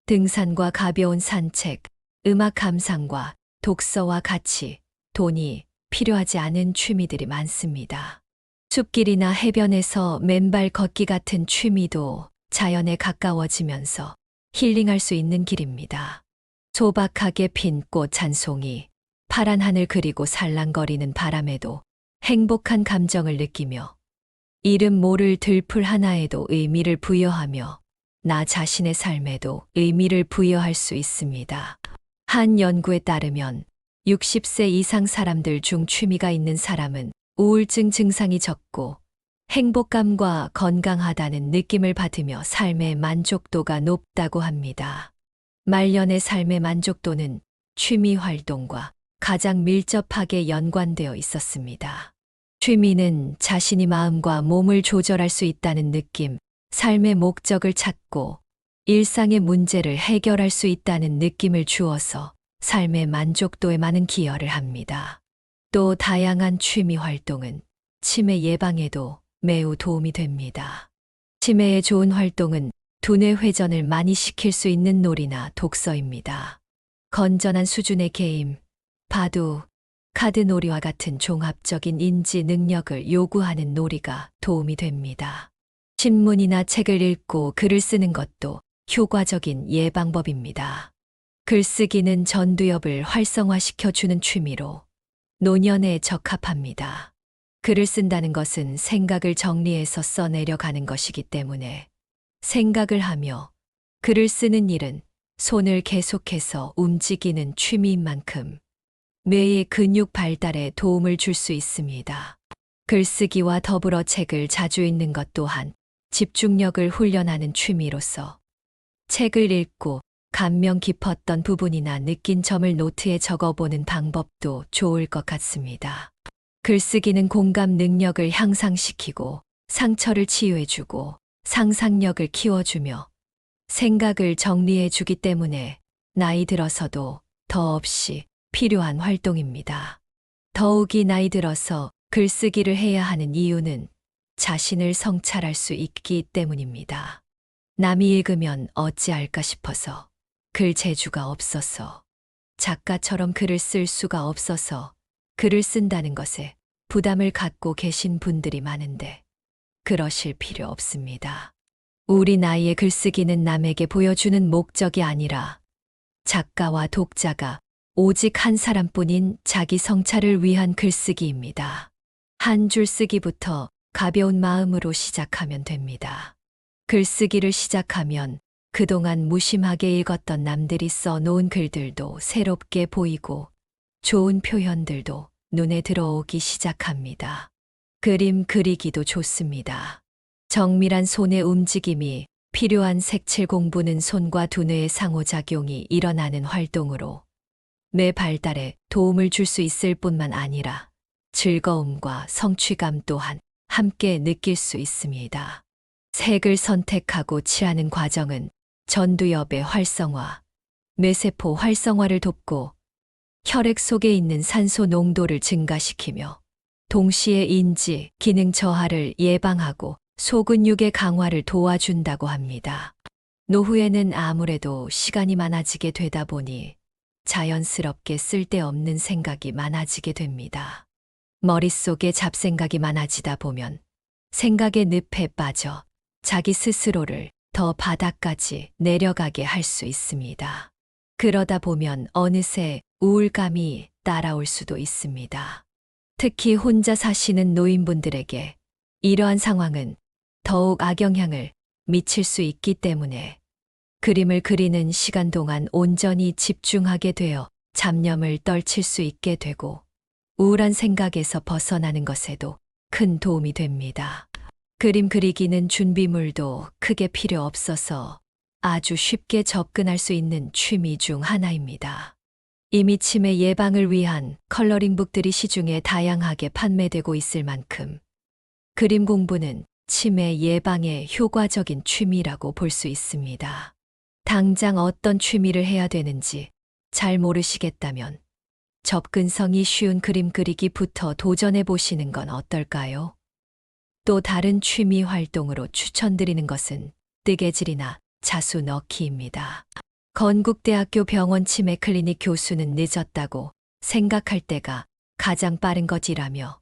S1: 등산과 가벼운 산책, 음악 감상과 독서와 같이 돈이 필요하지 않은 취미들이 많습니다. 숲길이나 해변에서 맨발 걷기 같은 취미도 자연에 가까워지면서 힐링할 수 있는 길입니다. 소박하게 핀 꽃 한 송이, 파란 하늘 그리고 살랑거리는 바람에도 행복한 감정을 느끼며 이름 모를 들풀 하나에도 의미를 부여하며 나 자신의 삶에도 의미를 부여할 수 있습니다. 한 연구에 따르면 60세 이상 사람들 중 취미가 있는 사람은 우울증 증상이 적고 행복감과 건강하다는 느낌을 받으며 삶의 만족도가 높다고 합니다. 말년의 삶의 만족도는 취미 활동과 가장 밀접하게 연관되어 있었습니다. 취미는 자신이 마음과 몸을 조절할 수 있다는 느낌, 삶의 목적을 찾고 일상의 문제를 해결할 수 있다는 느낌을 주어서 삶의 만족도에 많은 기여를 합니다. 또 다양한 취미 활동은 치매 예방에도 매우 도움이 됩니다. 치매에 좋은 활동은 두뇌 회전을 많이 시킬 수 있는 놀이나 독서입니다. 건전한 수준의 게임, 바둑, 카드놀이와 같은 종합적인 인지 능력을 요구하는 놀이가 도움이 됩니다. 신문이나 책을 읽고 글을 쓰는 것도 효과적인 예방법입니다. 글쓰기는 전두엽을 활성화시켜 주는 취미로 노년에 적합합니다. 글을 쓴다는 것은 생각을 정리해서 써내려가는 것이기 때문에 생각을 하며 글을 쓰는 일은 손을 계속해서 움직이는 취미인 만큼 뇌의 근육 발달에 도움을 줄 수 있습니다. 글쓰기와 더불어 책을 자주 읽는 것 또한 집중력을 훈련하는 취미로서 책을 읽고 감명 깊었던 부분이나 느낀 점을 노트에 적어보는 방법도 좋을 것 같습니다. 글쓰기는 공감 능력을 향상시키고 상처를 치유해주고 상상력을 키워주며 생각을 정리해주기 때문에 나이 들어서도 더없이 필요한 활동입니다. 더욱이 나이 들어서 글쓰기를 해야 하는 이유는 자신을 성찰할 수 있기 때문입니다. 남이 읽으면 어찌할까 싶어서, 글 재주가 없어서, 작가처럼 글을 쓸 수가 없어서 글을 쓴다는 것에 부담을 갖고 계신 분들이 많은데 그러실 필요 없습니다. 우리 나이의 글쓰기는 남에게 보여주는 목적이 아니라 작가와 독자가 오직 한 사람뿐인 자기 성찰을 위한 글쓰기입니다. 한 줄 쓰기부터 가벼운 마음으로 시작하면 됩니다. 글쓰기를 시작하면 그동안 무심하게 읽었던 남들이 써놓은 글들도 새롭게 보이고 좋은 표현들도 눈에 들어오기 시작합니다. 그림 그리기도 좋습니다. 정밀한 손의 움직임이 필요한 색칠 공부는 손과 두뇌의 상호작용이 일어나는 활동으로 뇌 발달에 도움을 줄 수 있을 뿐만 아니라 즐거움과 성취감 또한 함께 느낄 수 있습니다. 색을 선택하고 칠하는 과정은 전두엽의 활성화, 뇌세포 활성화를 돕고 혈액 속에 있는 산소 농도를 증가시키며 동시에 인지, 기능 저하를 예방하고 소근육의 강화를 도와준다고 합니다. 노후에는 아무래도 시간이 많아지게 되다 보니 자연스럽게 쓸데없는 생각이 많아지게 됩니다. 머릿속에 잡생각이 많아지다 보면 생각의 늪에 빠져 자기 스스로를 더 바닥까지 내려가게 할 수 있습니다. 그러다 보면 어느새 우울감이 따라올 수도 있습니다. 특히 혼자 사시는 노인분들에게 이러한 상황은 더욱 악영향을 미칠 수 있기 때문에 그림을 그리는 시간 동안 온전히 집중하게 되어 잡념을 떨칠 수 있게 되고 우울한 생각에서 벗어나는 것에도 큰 도움이 됩니다. 그림 그리기는 준비물도 크게 필요 없어서 아주 쉽게 접근할 수 있는 취미 중 하나입니다. 이미 치매 예방을 위한 컬러링북들이 시중에 다양하게 판매되고 있을 만큼 그림 공부는 치매 예방에 효과적인 취미라고 볼 수 있습니다. 당장 어떤 취미를 해야 되는지 잘 모르시겠다면 접근성이 쉬운 그림 그리기부터 도전해 보시는 건 어떨까요? 또 다른 취미 활동으로 추천드리는 것은 뜨개질이나 자수 넣기입니다. 건국대학교 병원 치매 클리닉 교수는 늦었다고 생각할 때가 가장 빠른 것이라며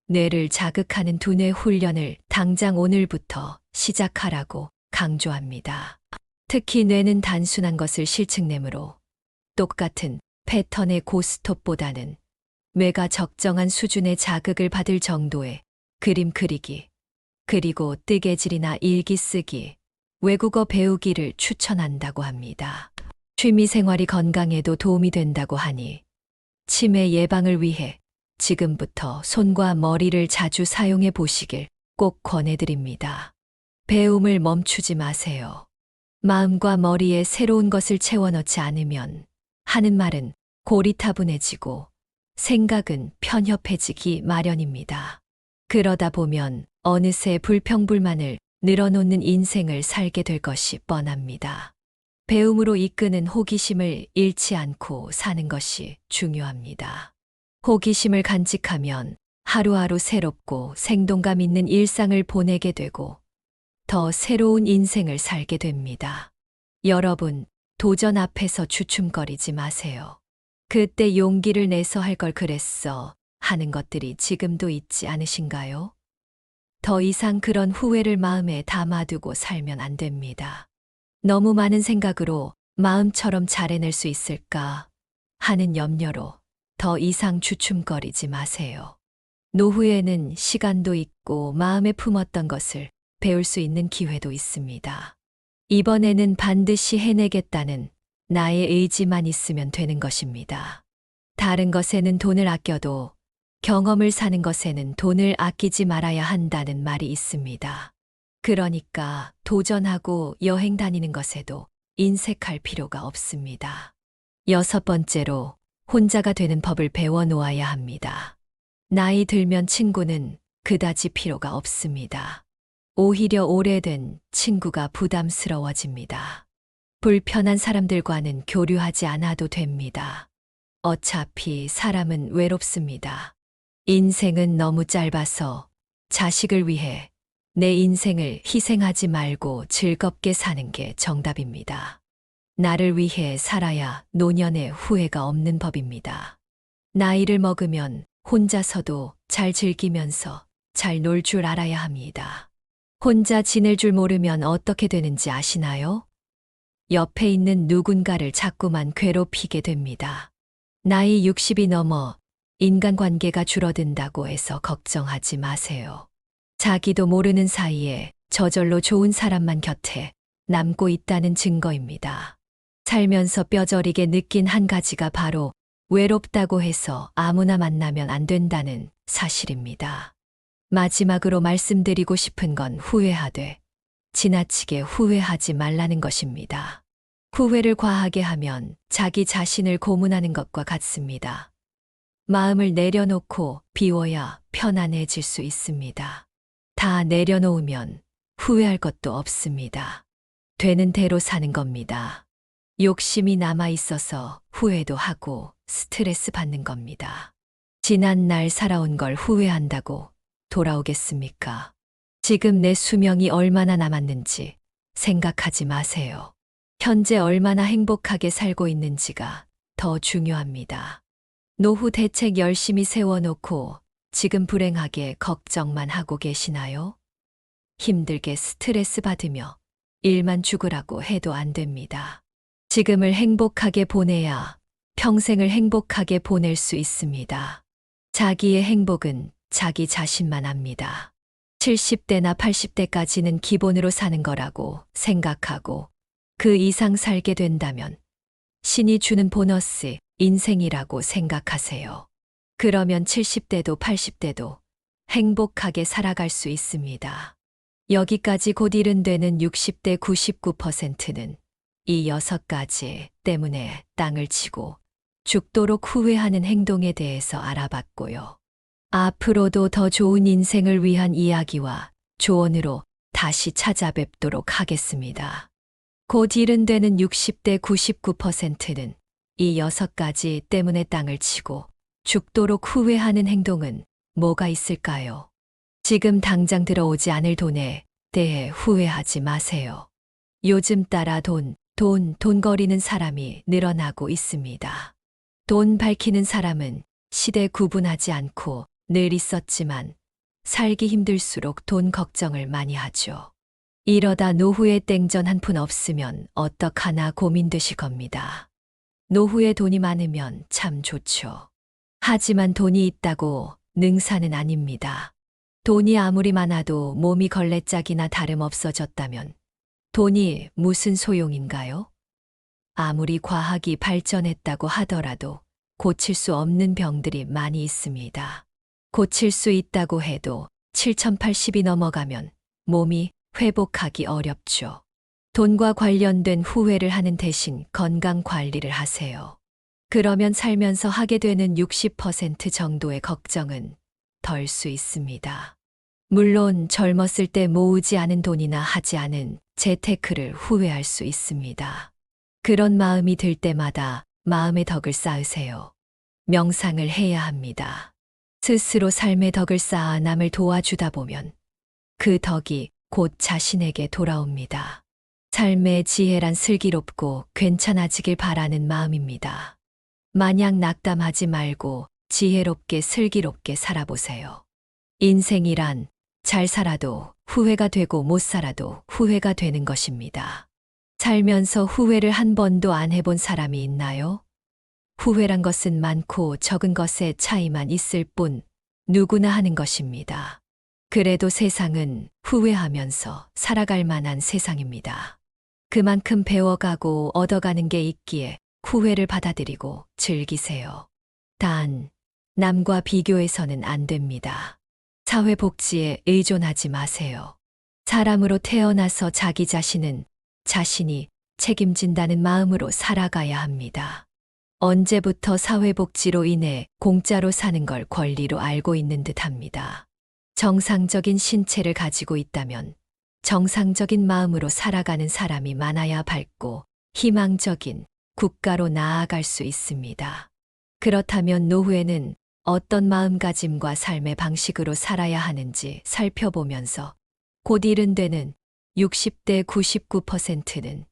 S1: 뇌를 자극하는 두뇌 훈련을 당장 오늘부터 시작하라고 강조합니다. 특히 뇌는 단순한 것을 실측내므로 똑같은 패턴의 고스톱보다는 뇌가 적정한 수준의 자극을 받을 정도의 그림 그리기, 그리고 뜨개질이나 일기 쓰기, 외국어 배우기를 추천한다고 합니다. 취미 생활이 건강에도 도움이 된다고 하니 치매 예방을 위해 지금부터 손과 머리를 자주 사용해 보시길 꼭 권해드립니다. 배움을 멈추지 마세요. 마음과 머리에 새로운 것을 채워넣지 않으면 하는 말은 고리타분해지고 생각은 편협해지기 마련입니다. 그러다 보면 어느새 불평불만을 늘어놓는 인생을 살게 될 것이 뻔합니다. 배움으로 이끄는 호기심을 잃지 않고 사는 것이 중요합니다. 호기심을 간직하면 하루하루 새롭고 생동감 있는 일상을 보내게 되고 더 새로운 인생을 살게 됩니다. 여러분, 도전 앞에서 주춤거리지 마세요. 그때 용기를 내서 할 걸 그랬어 하는 것들이 지금도 있지 않으신가요? 더 이상 그런 후회를 마음에 담아두고 살면 안 됩니다. 너무 많은 생각으로 마음처럼 잘해낼 수 있을까 하는 염려로 더 이상 주춤거리지 마세요. 노후에는 시간도 있고 마음에 품었던 것을 배울 수 있는 기회도 있습니다. 이번에는 반드시 해내겠다는 나의 의지만 있으면 되는 것입니다. 다른 것에는 돈을 아껴도 경험을 사는 것에는 돈을 아끼지 말아야 한다는 말이 있습니다. 그러니까 도전하고 여행 다니는 것에도 인색할 필요가 없습니다. 6번째로 혼자가 되는 법을 배워 놓아야 합니다. 나이 들면 친구는 그다지 필요가 없습니다. 오히려 오래된 친구가 부담스러워집니다. 불편한 사람들과는 교류하지 않아도 됩니다. 어차피 사람은 외롭습니다. 인생은 너무 짧아서 자식을 위해 내 인생을 희생하지 말고 즐겁게 사는 게 정답입니다. 나를 위해 살아야 노년에 후회가 없는 법입니다. 나이를 먹으면 혼자서도 잘 즐기면서 잘 놀 줄 알아야 합니다. 혼자 지낼 줄 모르면 어떻게 되는지 아시나요? 옆에 있는 누군가를 자꾸만 괴롭히게 됩니다. 나이 60이 넘어 인간관계가 줄어든다고 해서 걱정하지 마세요. 자기도 모르는 사이에 저절로 좋은 사람만 곁에 남고 있다는 증거입니다. 살면서 뼈저리게 느낀 한 가지가 바로 외롭다고 해서 아무나 만나면 안 된다는 사실입니다. 마지막으로 말씀드리고 싶은 건 후회하되 지나치게 후회하지 말라는 것입니다. 후회를 과하게 하면 자기 자신을 고문하는 것과 같습니다. 마음을 내려놓고 비워야 편안해질 수 있습니다. 다 내려놓으면 후회할 것도 없습니다. 되는 대로 사는 겁니다. 욕심이 남아 있어서 후회도 하고 스트레스 받는 겁니다. 지난 날 살아온 걸 후회한다고 돌아오겠습니까? 지금 내 수명이 얼마나 남았는지 생각하지 마세요. 현재 얼마나 행복하게 살고 있는지가 더 중요합니다. 노후 대책 열심히 세워놓고 지금 불행하게 걱정만 하고 계시나요? 힘들게 스트레스 받으며 일만 죽으라고 해도 안 됩니다. 지금을 행복하게 보내야 평생을 행복하게 보낼 수 있습니다. 자기의 행복은 자기 자신만 압니다. 70대나 80대까지는 기본으로 사는 거라고 생각하고 그 이상 살게 된다면 신이 주는 보너스 인생이라고 생각하세요. 그러면 70대도 80대도 행복하게 살아갈 수 있습니다. 여기까지 곧 일은 되는 60대 99%는 이 6가지 때문에 땅을 치고 죽도록 후회하는 행동에 대해서 알아봤고요. 앞으로도 더 좋은 인생을 위한 이야기와 조언으로 다시 찾아뵙도록 하겠습니다. 곧 일은 되는 60대 99%는 이 6가지 때문에 땅을 치고 죽도록 후회하는 행동은 뭐가 있을까요? 지금 당장 들어오지 않을 돈에 대해 후회하지 마세요. 요즘 따라 돈거리는 사람이 늘어나고 있습니다. 돈 밝히는 사람은 시대 구분하지 않고 늘 있었지만 살기 힘들수록 돈 걱정을 많이 하죠. 이러다 노후에 땡전 한 푼 없으면 어떡하나 고민되실 겁니다. 노후에 돈이 많으면 참 좋죠. 하지만 돈이 있다고 능사는 아닙니다. 돈이 아무리 많아도 몸이 걸레짝이나 다름없어졌다면 돈이 무슨 소용인가요? 아무리 과학이 발전했다고 하더라도 고칠 수 없는 병들이 많이 있습니다. 고칠 수 있다고 해도 7080이 넘어가면 몸이 회복하기 어렵죠. 돈과 관련된 후회를 하는 대신 건강 관리를 하세요. 그러면 살면서 하게 되는 60% 정도의 걱정은 덜 수 있습니다. 물론 젊었을 때 모으지 않은 돈이나 하지 않은 재테크를 후회할 수 있습니다. 그런 마음이 들 때마다 마음의 덕을 쌓으세요. 명상을 해야 합니다. 스스로 삶의 덕을 쌓아 남을 도와주다 보면 그 덕이 곧 자신에게 돌아옵니다. 삶의 지혜란 슬기롭고 괜찮아지길 바라는 마음입니다. 마냥 낙담하지 말고 지혜롭게 슬기롭게 살아보세요. 인생이란 잘 살아도 후회가 되고 못 살아도 후회가 되는 것입니다. 살면서 후회를 한 번도 안 해본 사람이 있나요? 후회란 것은 많고 적은 것의 차이만 있을 뿐 누구나 하는 것입니다. 그래도 세상은 후회하면서 살아갈 만한 세상입니다. 그만큼 배워가고 얻어가는 게 있기에 후회를 받아들이고 즐기세요. 단, 남과 비교해서는 안 됩니다. 사회복지에 의존하지 마세요. 사람으로 태어나서 자기 자신은 자신이 책임진다는 마음으로 살아가야 합니다. 언제부터 사회복지로 인해 공짜로 사는 걸 권리로 알고 있는 듯 합니다. 정상적인 신체를 가지고 있다면 정상적인 마음으로 살아가는 사람이 많아야 밝고 희망적인 국가로 나아갈 수 있습니다. 그렇다면 노후에는 어떤 마음가짐과 삶의 방식으로 살아야 하는지 살펴보면서 곧 이른되는 60대 99%는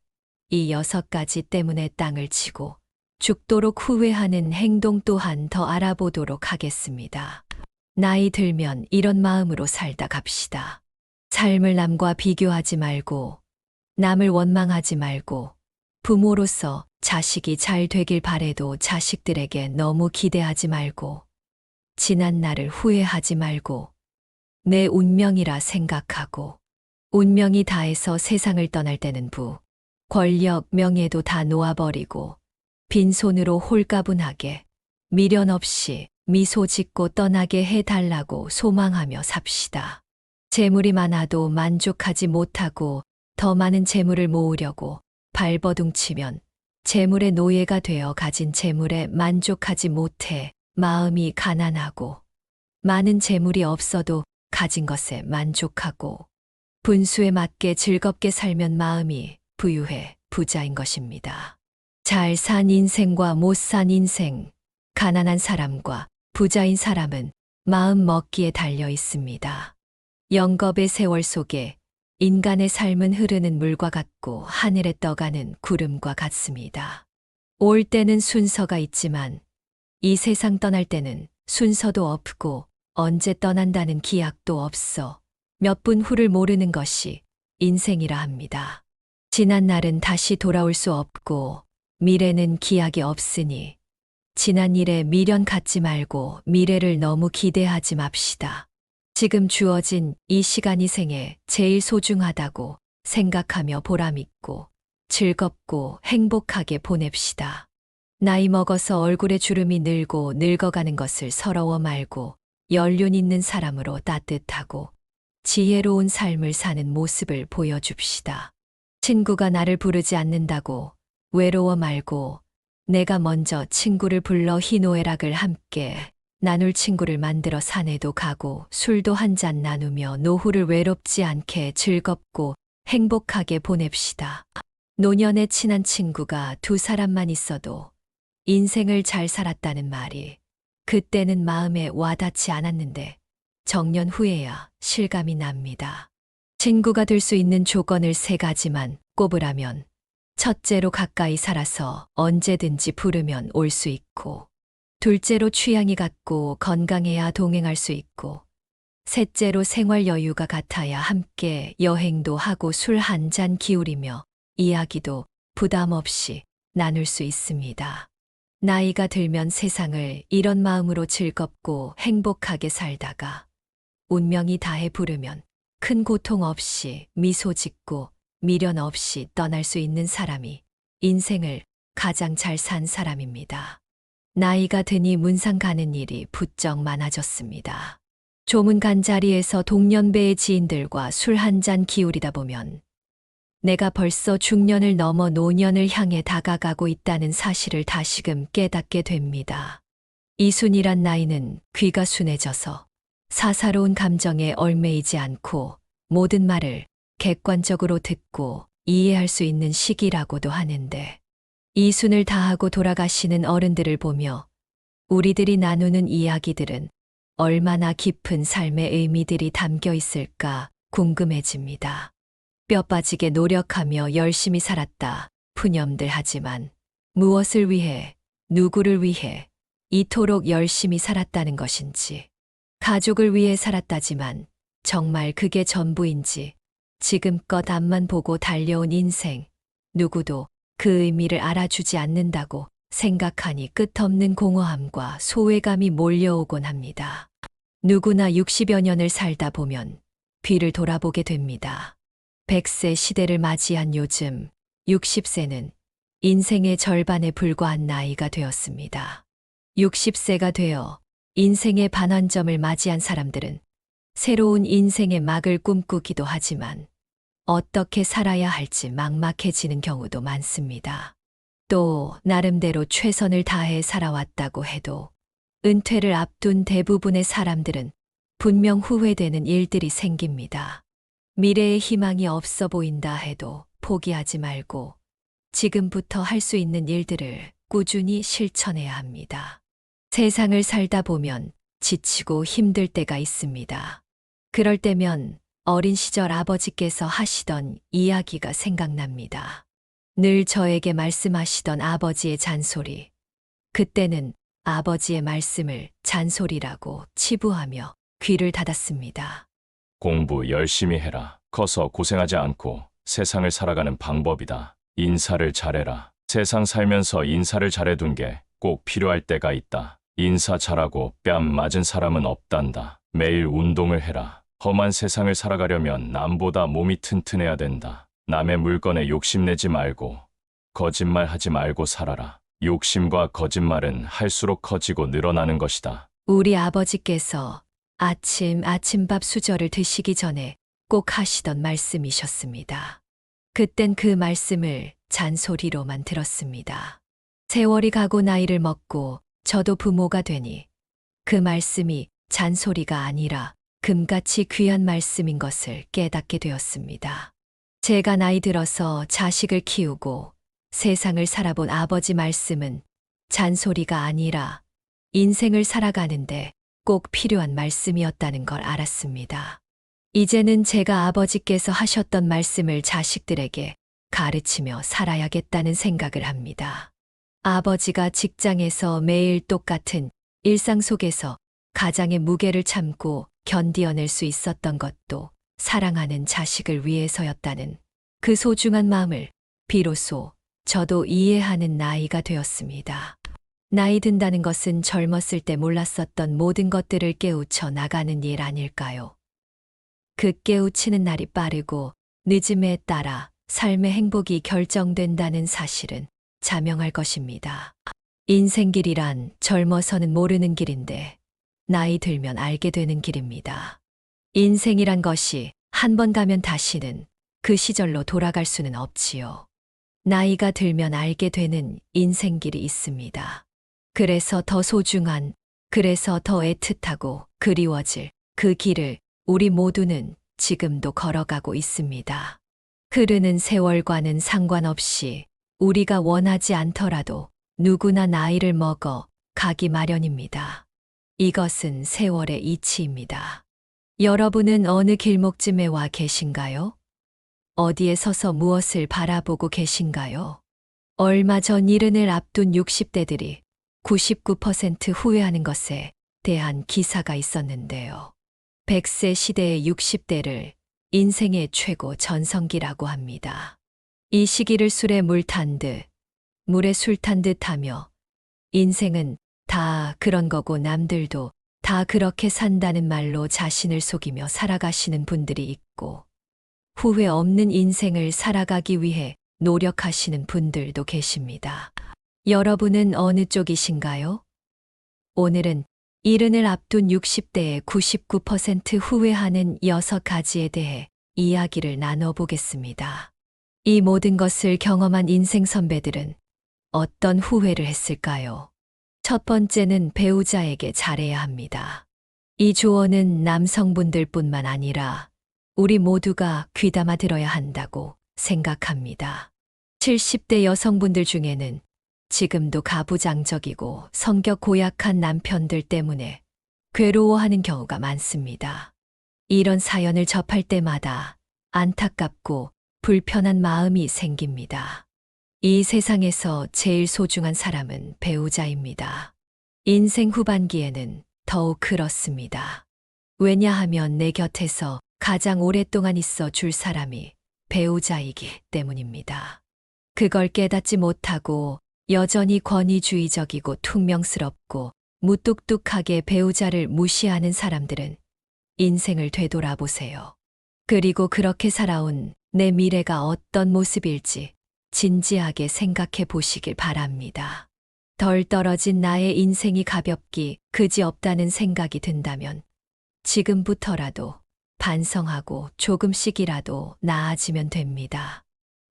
S1: 이 6가지 때문에 땅을 치고 죽도록 후회하는 행동 또한 더 알아보도록 하겠습니다. 나이 들면 이런 마음으로 살다 갑시다. 삶을 남과 비교하지 말고, 남을 원망하지 말고, 부모로서 자식이 잘 되길 바래도 자식들에게 너무 기대하지 말고, 지난 날을 후회하지 말고, 내 운명이라 생각하고, 운명이 다해서 세상을 떠날 때는 권력, 명예도 다 놓아버리고, 빈손으로 홀가분하게, 미련 없이 미소 짓고 떠나게 해달라고 소망하며 삽시다. 재물이 많아도 만족하지 못하고 더 많은 재물을 모으려고 발버둥치면 재물의 노예가 되어 가진 재물에 만족하지 못해 마음이 가난하고 많은 재물이 없어도 가진 것에 만족하고 분수에 맞게 즐겁게 살면 마음이 부유해 부자인 것입니다. 잘 산 인생과 못 산 인생, 가난한 사람과 부자인 사람은 마음 먹기에 달려 있습니다. 영겁의 세월 속에 인간의 삶은 흐르는 물과 같고 하늘에 떠가는 구름과 같습니다. 올 때는 순서가 있지만 이 세상 떠날 때는 순서도 없고 언제 떠난다는 기약도 없어 몇 분 후를 모르는 것이 인생이라 합니다. 지난 날은 다시 돌아올 수 없고 미래는 기약이 없으니 지난 일에 미련 갖지 말고 미래를 너무 기대하지 맙시다. 지금 주어진 이 시간이 생에 제일 소중하다고 생각하며 보람있고 즐겁고 행복하게 보냅시다. 나이 먹어서 얼굴에 주름이 늘고 늙어가는 것을 서러워 말고 연륜 있는 사람으로 따뜻하고 지혜로운 삶을 사는 모습을 보여줍시다. 친구가 나를 부르지 않는다고 외로워 말고 내가 먼저 친구를 불러 희노애락을 함께 나눌 친구를 만들어 산에도 가고 술도 한 잔 나누며 노후를 외롭지 않게 즐겁고 행복하게 보냅시다. 노년에 친한 친구가 2사람만 있어도 인생을 잘 살았다는 말이 그때는 마음에 와닿지 않았는데 정년 후에야 실감이 납니다. 친구가 될 수 있는 조건을 3가지만 꼽으라면 첫째로 가까이 살아서 언제든지 부르면 올 수 있고, 둘째로 취향이 같고 건강해야 동행할 수 있고, 셋째로 생활 여유가 같아야 함께 여행도 하고 술 한 잔 기울이며 이야기도 부담 없이 나눌 수 있습니다. 나이가 들면 세상을 이런 마음으로 즐겁고 행복하게 살다가 운명이 다해 부르면 큰 고통 없이 미소 짓고 미련 없이 떠날 수 있는 사람이 인생을 가장 잘 산 사람입니다. 나이가 드니 문상 가는 일이 부쩍 많아졌습니다. 조문간 자리에서 동년배의 지인들과 술 한 잔 기울이다 보면 내가 벌써 중년을 넘어 노년을 향해 다가가고 있다는 사실을 다시금 깨닫게 됩니다. 이순이란 나이는 귀가 순해져서 사사로운 감정에 얽매이지 않고 모든 말을 객관적으로 듣고 이해할 수 있는 시기라고도 하는데, 이순을 다하고 돌아가시는 어른들을 보며 우리들이 나누는 이야기들은 얼마나 깊은 삶의 의미들이 담겨 있을까 궁금해집니다. 뼈 빠지게 노력하며 열심히 살았다 푸념들 하지만 무엇을 위해, 누구를 위해 이토록 열심히 살았다는 것인지, 가족을 위해 살았다지만 정말 그게 전부인지, 지금껏 앞만 보고 달려온 인생, 누구도 그 의미를 알아주지 않는다고 생각하니 끝없는 공허함과 소외감이 몰려오곤 합니다. 누구나 60여 년을 살다 보면 뒤를 돌아보게 됩니다. 100세 시대를 맞이한 요즘 60세는 인생의 절반에 불과한 나이가 되었습니다. 60세가 되어 인생의 반환점을 맞이한 사람들은 새로운 인생의 막을 꿈꾸기도 하지만 어떻게 살아야 할지 막막해지는 경우도 많습니다. 또 나름대로 최선을 다해 살아왔다고 해도 은퇴를 앞둔 대부분의 사람들은 분명 후회되는 일들이 생깁니다. 미래의 희망이 없어 보인다 해도 포기하지 말고 지금부터 할 수 있는 일들을 꾸준히 실천해야 합니다. 세상을 살다 보면 지치고 힘들 때가 있습니다. 그럴 때면 어린 시절 아버지께서 하시던 이야기가 생각납니다. 늘 저에게 말씀하시던 아버지의 잔소리. 그때는 아버지의 말씀을 잔소리라고 치부하며 귀를 닫았습니다.
S2: 공부 열심히 해라. 커서 고생하지 않고 세상을 살아가는 방법이다. 인사를 잘해라. 세상 살면서 인사를 잘해둔 게 꼭 필요할 때가 있다. 인사 잘하고 뺨 맞은 사람은 없단다. 매일 운동을 해라. 험한 세상을 살아가려면 남보다 몸이 튼튼해야 된다. 남의 물건에 욕심내지 말고 거짓말하지 말고 살아라. 욕심과 거짓말은 할수록 커지고 늘어나는 것이다.
S1: 우리 아버지께서 아침밥 수저를 드시기 전에 꼭 하시던 말씀이셨습니다. 그땐 그 말씀을 잔소리로만 들었습니다. 세월이 가고 나이를 먹고 저도 부모가 되니 그 말씀이 잔소리가 아니라 금같이 귀한 말씀인 것을 깨닫게 되었습니다. 제가 나이 들어서 자식을 키우고 세상을 살아본 아버지 말씀은 잔소리가 아니라 인생을 살아가는데 꼭 필요한 말씀이었다는 걸 알았습니다. 이제는 제가 아버지께서 하셨던 말씀을 자식들에게 가르치며 살아야겠다는 생각을 합니다. 아버지가 직장에서 매일 똑같은 일상 속에서 가장의 무게를 참고 견디어낼 수 있었던 것도 사랑하는 자식을 위해서였다는 그 소중한 마음을 비로소 저도 이해하는 나이가 되었습니다. 나이 든다는 것은 젊었을 때 몰랐었던 모든 것들을 깨우쳐 나가는 일 아닐까요? 그 깨우치는 날이 빠르고 늦음에 따라 삶의 행복이 결정된다는 사실은 자명할 것입니다. 인생길이란 젊어서는 모르는 길인데 나이 들면 알게 되는 길입니다. 인생이란 것이 한 번 가면 다시는 그 시절로 돌아갈 수는 없지요. 나이가 들면 알게 되는 인생길이 있습니다. 그래서 더 소중한, 그래서 더 애틋하고 그리워질 그 길을 우리 모두는 지금도 걸어가고 있습니다. 흐르는 세월과는 상관없이 우리가 원하지 않더라도 누구나 나이를 먹어 가기 마련입니다. 이것은 세월의 이치입니다. 여러분은 어느 길목쯤에 와 계신가요? 어디에 서서 무엇을 바라보고 계신가요? 얼마 전 이른을 앞둔 60대들이 99% 후회하는 것에 대한 기사가 있었는데요. 100세 시대의 60대를 인생의 최고 전성기라고 합니다. 이 시기를 술에 물 탄 듯, 물에 술 탄 듯 하며 인생은 다 그런 거고 남들도 다 그렇게 산다는 말로 자신을 속이며 살아가시는 분들이 있고, 후회 없는 인생을 살아가기 위해 노력하시는 분들도 계십니다. 여러분은 어느 쪽이신가요? 오늘은 이른을 앞둔 60대의 99% 후회하는 6가지에 대해 이야기를 나눠보겠습니다. 이 모든 것을 경험한 인생 선배들은 어떤 후회를 했을까요? 첫 번째는 배우자에게 잘해야 합니다. 이 조언은 남성분들뿐만 아니라 우리 모두가 귀담아 들어야 한다고 생각합니다. 70대 여성분들 중에는 지금도 가부장적이고 성격 고약한 남편들 때문에 괴로워하는 경우가 많습니다. 이런 사연을 접할 때마다 안타깝고 불편한 마음이 생깁니다. 이 세상에서 제일 소중한 사람은 배우자입니다. 인생 후반기에는 더욱 그렇습니다. 왜냐하면 내 곁에서 가장 오랫동안 있어 줄 사람이 배우자이기 때문입니다. 그걸 깨닫지 못하고 여전히 권위주의적이고 퉁명스럽고 무뚝뚝하게 배우자를 무시하는 사람들은 인생을 되돌아보세요. 그리고 그렇게 살아온 내 미래가 어떤 모습일지 진지하게 생각해 보시길 바랍니다. 덜 떨어진 나의 인생이 가볍기 그지없다는 생각이 든다면 지금부터라도 반성하고 조금씩이라도 나아지면 됩니다.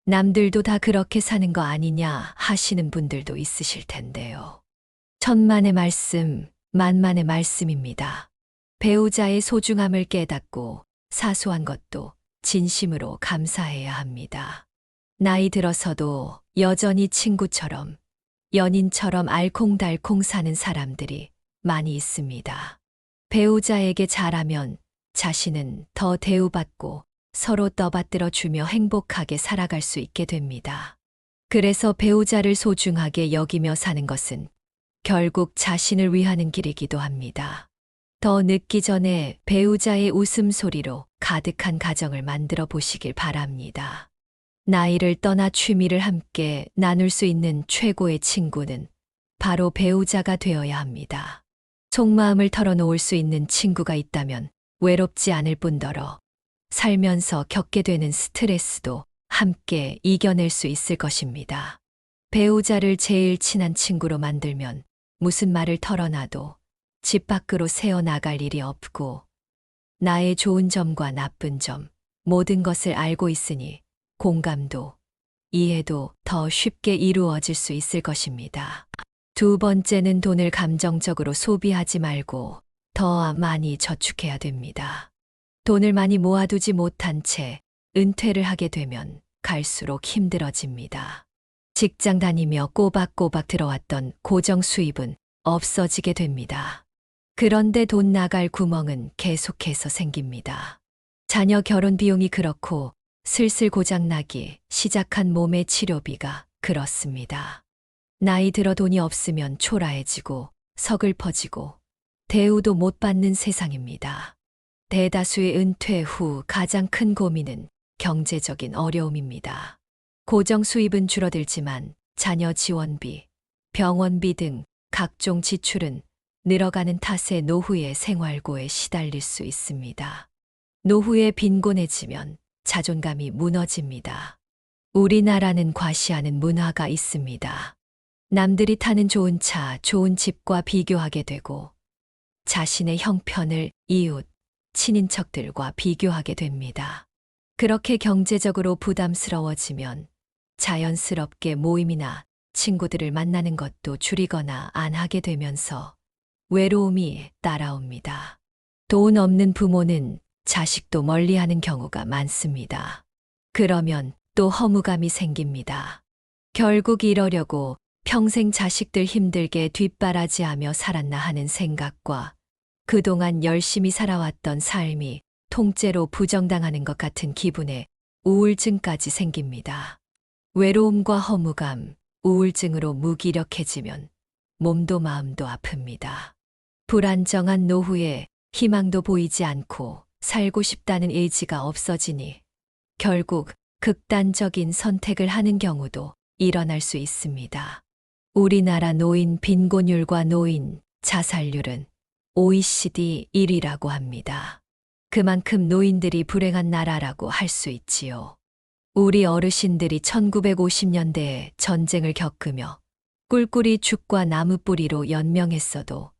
S1: 남들도 다 그렇게 사는 거 아니냐 하시는 분들도 있으실 텐데요. 천만의 말씀, 만만의 말씀입니다. 배우자의 소중함을 깨닫고 사소한 것도 진심으로 감사해야 합니다. 나이 들어서도 여전히 친구처럼, 연인처럼 알콩달콩 사는 사람들이 많이 있습니다. 배우자에게 잘하면 자신은 더 대우받고 서로 떠받들어 주며 행복하게 살아갈 수 있게 됩니다. 그래서 배우자를 소중하게 여기며 사는 것은 결국 자신을 위하는 길이기도 합니다. 더 늦기 전에 배우자의 웃음소리로 가득한 가정을 만들어 보시길 바랍니다. 나이를 떠나 취미를 함께 나눌 수 있는 최고의 친구는 바로 배우자가 되어야 합니다. 속마음을 털어놓을 수 있는 친구가 있다면 외롭지 않을 뿐더러 살면서 겪게 되는 스트레스도 함께 이겨낼 수 있을 것입니다. 배우자를 제일 친한 친구로 만들면 무슨 말을 털어놔도 집 밖으로 새어나갈 일이 없고 나의 좋은 점과 나쁜 점 모든 것을 알고 있으니 공감도 이해도 더 쉽게 이루어질 수 있을 것입니다. 두 번째는 돈을 감정적으로 소비하지 말고 더 많이 저축해야 됩니다. 돈을 많이 모아두지 못한 채 은퇴를 하게 되면 갈수록 힘들어집니다. 직장 다니며 꼬박꼬박 들어왔던 고정 수입은 없어지게 됩니다. 그런데 돈 나갈 구멍은 계속해서 생깁니다. 자녀 결혼 비용이 그렇고 슬슬 고장나기 시작한 몸의 치료비가 그렇습니다. 나이 들어 돈이 없으면 초라해지고 서글퍼지고 대우도 못 받는 세상입니다. 대다수의 은퇴 후 가장 큰 고민은 경제적인 어려움입니다. 고정 수입은 줄어들지만 자녀 지원비, 병원비 등 각종 지출은 늘어가는 탓에 노후의 생활고에 시달릴 수 있습니다. 노후에 빈곤해지면 자존감이 무너집니다. 우리나라는 과시하는 문화가 있습니다. 남들이 타는 좋은 차, 좋은 집과 비교하게 되고 자신의 형편을 이웃, 친인척들과 비교하게 됩니다. 그렇게 경제적으로 부담스러워지면 자연스럽게 모임이나 친구들을 만나는 것도 줄이거나 안 하게 되면서 외로움이 따라옵니다. 돈 없는 부모는 자식도 멀리하는 경우가 많습니다. 그러면 또 허무감이 생깁니다. 결국 이러려고 평생 자식들 힘들게 뒷바라지하며 살았나 하는 생각과 그동안 열심히 살아왔던 삶이 통째로 부정당하는 것 같은 기분에 우울증까지 생깁니다. 외로움과 허무감, 우울증으로 무기력해지면 몸도 마음도 아픕니다. 불안정한 노후에 희망도 보이지 않고 살고 싶다는 의지가 없어지니 결국 극단적인 선택을 하는 경우도 일어날 수 있습니다. 우리나라 노인 빈곤율과 노인 자살률은 OECD 1위라고 합니다. 그만큼 노인들이 불행한 나라라고 할 수 있지요. 우리 어르신들이 1950년대에 전쟁을 겪으며 꿀꿀이 죽과 나무 뿌리로 연명했어도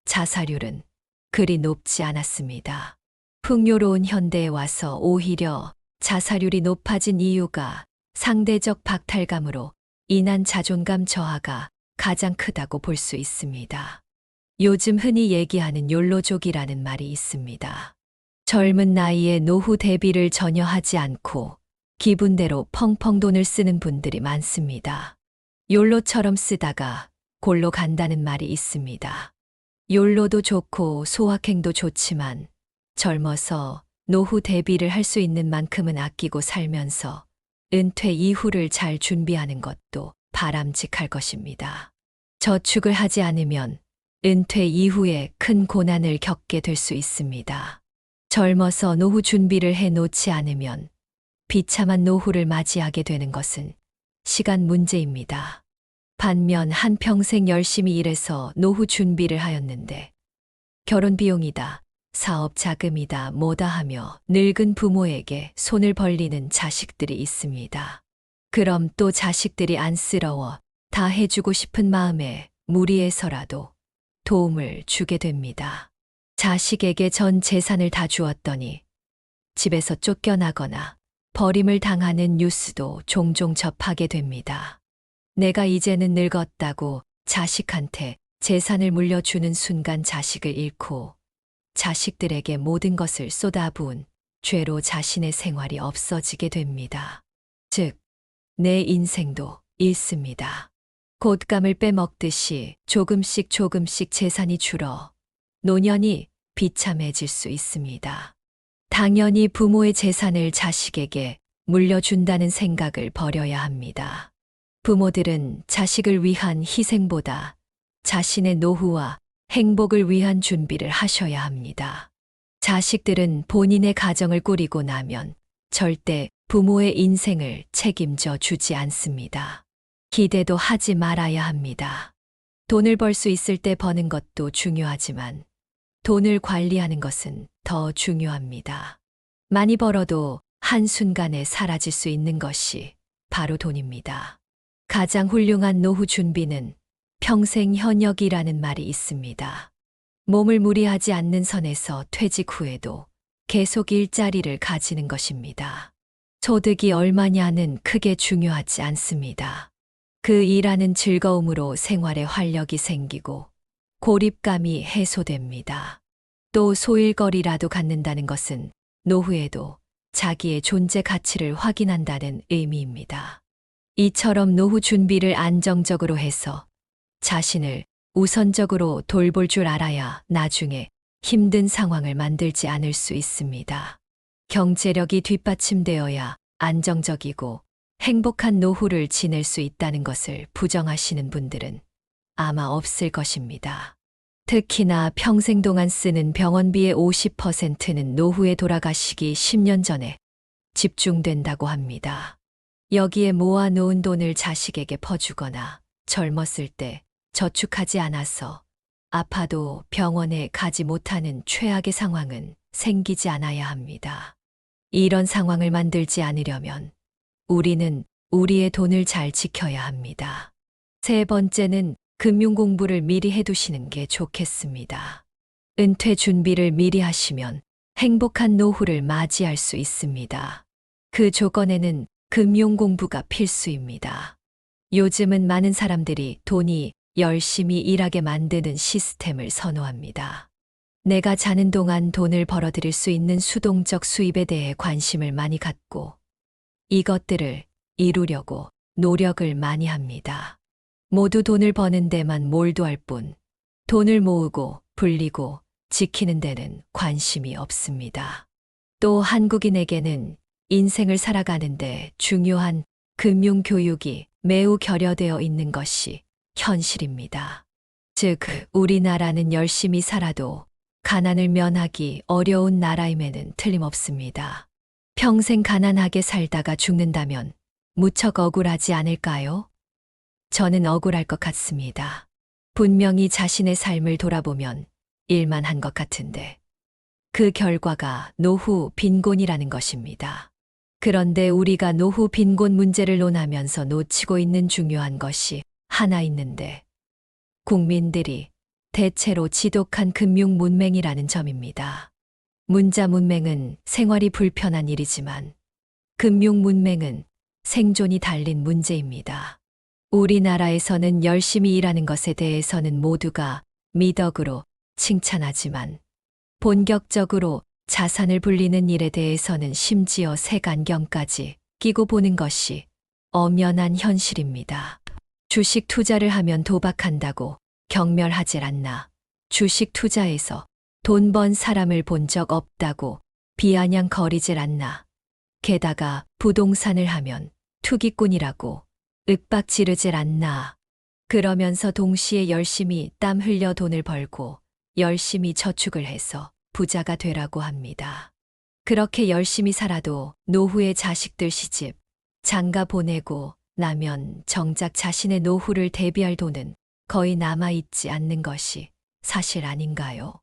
S1: 자살률은 그리 높지 않았습니다. 풍요로운 현대에 와서 오히려 자살률이 높아진 이유가 상대적 박탈감으로 인한 자존감 저하가 가장 크다고 볼 수 있습니다. 요즘 흔히 얘기하는 욜로족이라는 말이 있습니다. 젊은 나이에 노후 대비를 전혀 하지 않고 기분대로 펑펑 돈을 쓰는 분들이 많습니다. 욜로처럼 쓰다가 골로 간다는 말이 있습니다. 욜로도 좋고 소확행도 좋지만 젊어서 노후 대비를 할 수 있는 만큼은 아끼고 살면서 은퇴 이후를 잘 준비하는 것도 바람직할 것입니다. 저축을 하지 않으면 은퇴 이후에 큰 고난을 겪게 될 수 있습니다. 젊어서 노후 준비를 해 놓지 않으면 비참한 노후를 맞이하게 되는 것은 시간 문제입니다. 반면 한평생 열심히 일해서 노후 준비를 하였는데 결혼 비용이다, 사업 자금이다, 뭐다 하며 늙은 부모에게 손을 벌리는 자식들이 있습니다. 그럼 또 자식들이 안쓰러워 다 해주고 싶은 마음에 무리해서라도 도움을 주게 됩니다. 자식에게 전 재산을 다 주었더니 집에서 쫓겨나거나 버림을 당하는 뉴스도 종종 접하게 됩니다. 내가 이제는 늙었다고 자식한테 재산을 물려주는 순간 자식을 잃고 자식들에게 모든 것을 쏟아부은 죄로 자신의 생활이 없어지게 됩니다. 즉, 내 인생도 잃습니다. 곶감을 빼먹듯이 조금씩 재산이 줄어 노년이 비참해질 수 있습니다. 당연히 부모의 재산을 자식에게 물려준다는 생각을 버려야 합니다. 부모들은 자식을 위한 희생보다 자신의 노후와 행복을 위한 준비를 하셔야 합니다. 자식들은 본인의 가정을 꾸리고 나면 절대 부모의 인생을 책임져 주지 않습니다. 기대도 하지 말아야 합니다. 돈을 벌 수 있을 때 버는 것도 중요하지만 돈을 관리하는 것은 더 중요합니다. 많이 벌어도 한순간에 사라질 수 있는 것이 바로 돈입니다. 가장 훌륭한 노후 준비는 평생 현역이라는 말이 있습니다. 몸을 무리하지 않는 선에서 퇴직 후에도 계속 일자리를 가지는 것입니다. 소득이 얼마냐는 크게 중요하지 않습니다. 그 일하는 즐거움으로 생활에 활력이 생기고 고립감이 해소됩니다. 또 소일거리라도 갖는다는 것은 노후에도 자기의 존재 가치를 확인한다는 의미입니다. 이처럼 노후 준비를 안정적으로 해서 자신을 우선적으로 돌볼 줄 알아야 나중에 힘든 상황을 만들지 않을 수 있습니다. 경제력이 뒷받침되어야 안정적이고 행복한 노후를 지낼 수 있다는 것을 부정하시는 분들은 아마 없을 것입니다. 특히나 평생 동안 쓰는 병원비의 50%는 노후에 돌아가시기 10년 전에 집중된다고 합니다. 여기에 모아놓은 돈을 자식에게 퍼주거나 젊었을 때 저축하지 않아서 아파도 병원에 가지 못하는 최악의 상황은 생기지 않아야 합니다. 이런 상황을 만들지 않으려면 우리는 우리의 돈을 잘 지켜야 합니다. 세 번째는 금융 공부를 미리 해두시는 게 좋겠습니다. 은퇴 준비를 미리 하시면 행복한 노후를 맞이할 수 있습니다. 그 조건에는 금융 공부가 필수입니다. 요즘은 많은 사람들이 돈이 열심히 일하게 만드는 시스템을 선호합니다. 내가 자는 동안 돈을 벌어들일 수 있는 수동적 수입에 대해 관심을 많이 갖고 이것들을 이루려고 노력을 많이 합니다. 모두 돈을 버는 데만 몰두할 뿐 돈을 모으고 불리고 지키는 데는 관심이 없습니다. 또 한국인에게는 인생을 살아가는데 중요한 금융 교육이 매우 결여되어 있는 것이 현실입니다. 즉, 우리나라는 열심히 살아도 가난을 면하기 어려운 나라임에는 틀림없습니다. 평생 가난하게 살다가 죽는다면 무척 억울하지 않을까요? 저는 억울할 것 같습니다. 분명히 자신의 삶을 돌아보면 일만 한 것 같은데 그 결과가 노후 빈곤이라는 것입니다. 그런데 우리가 노후 빈곤 문제를 논하면서 놓치고 있는 중요한 것이 하나 있는데 국민들이 대체로 지독한 금융 문맹이라는 점입니다. 문자 문맹은 생활이 불편한 일이지만 금융 문맹은 생존이 달린 문제입니다. 우리나라에서는 열심히 일하는 것에 대해서는 모두가 미덕으로 칭찬하지만 본격적으로 자산을 불리는 일에 대해서는 심지어 색안경까지 끼고 보는 것이 엄연한 현실입니다. 주식 투자를 하면 도박한다고 경멸하질 않나. 주식 투자에서 돈 번 사람을 본 적 없다고 비아냥거리질 않나. 게다가 부동산을 하면 투기꾼이라고 윽박지르질 않나. 그러면서 동시에 열심히 땀 흘려 돈을 벌고 열심히 저축을 해서 부자가 되라고 합니다. 그렇게 열심히 살아도 노후에 자식들 시집, 장가 보내고 나면 정작 자신의 노후를 대비할 돈은 거의 남아있지 않는 것이 사실 아닌가요?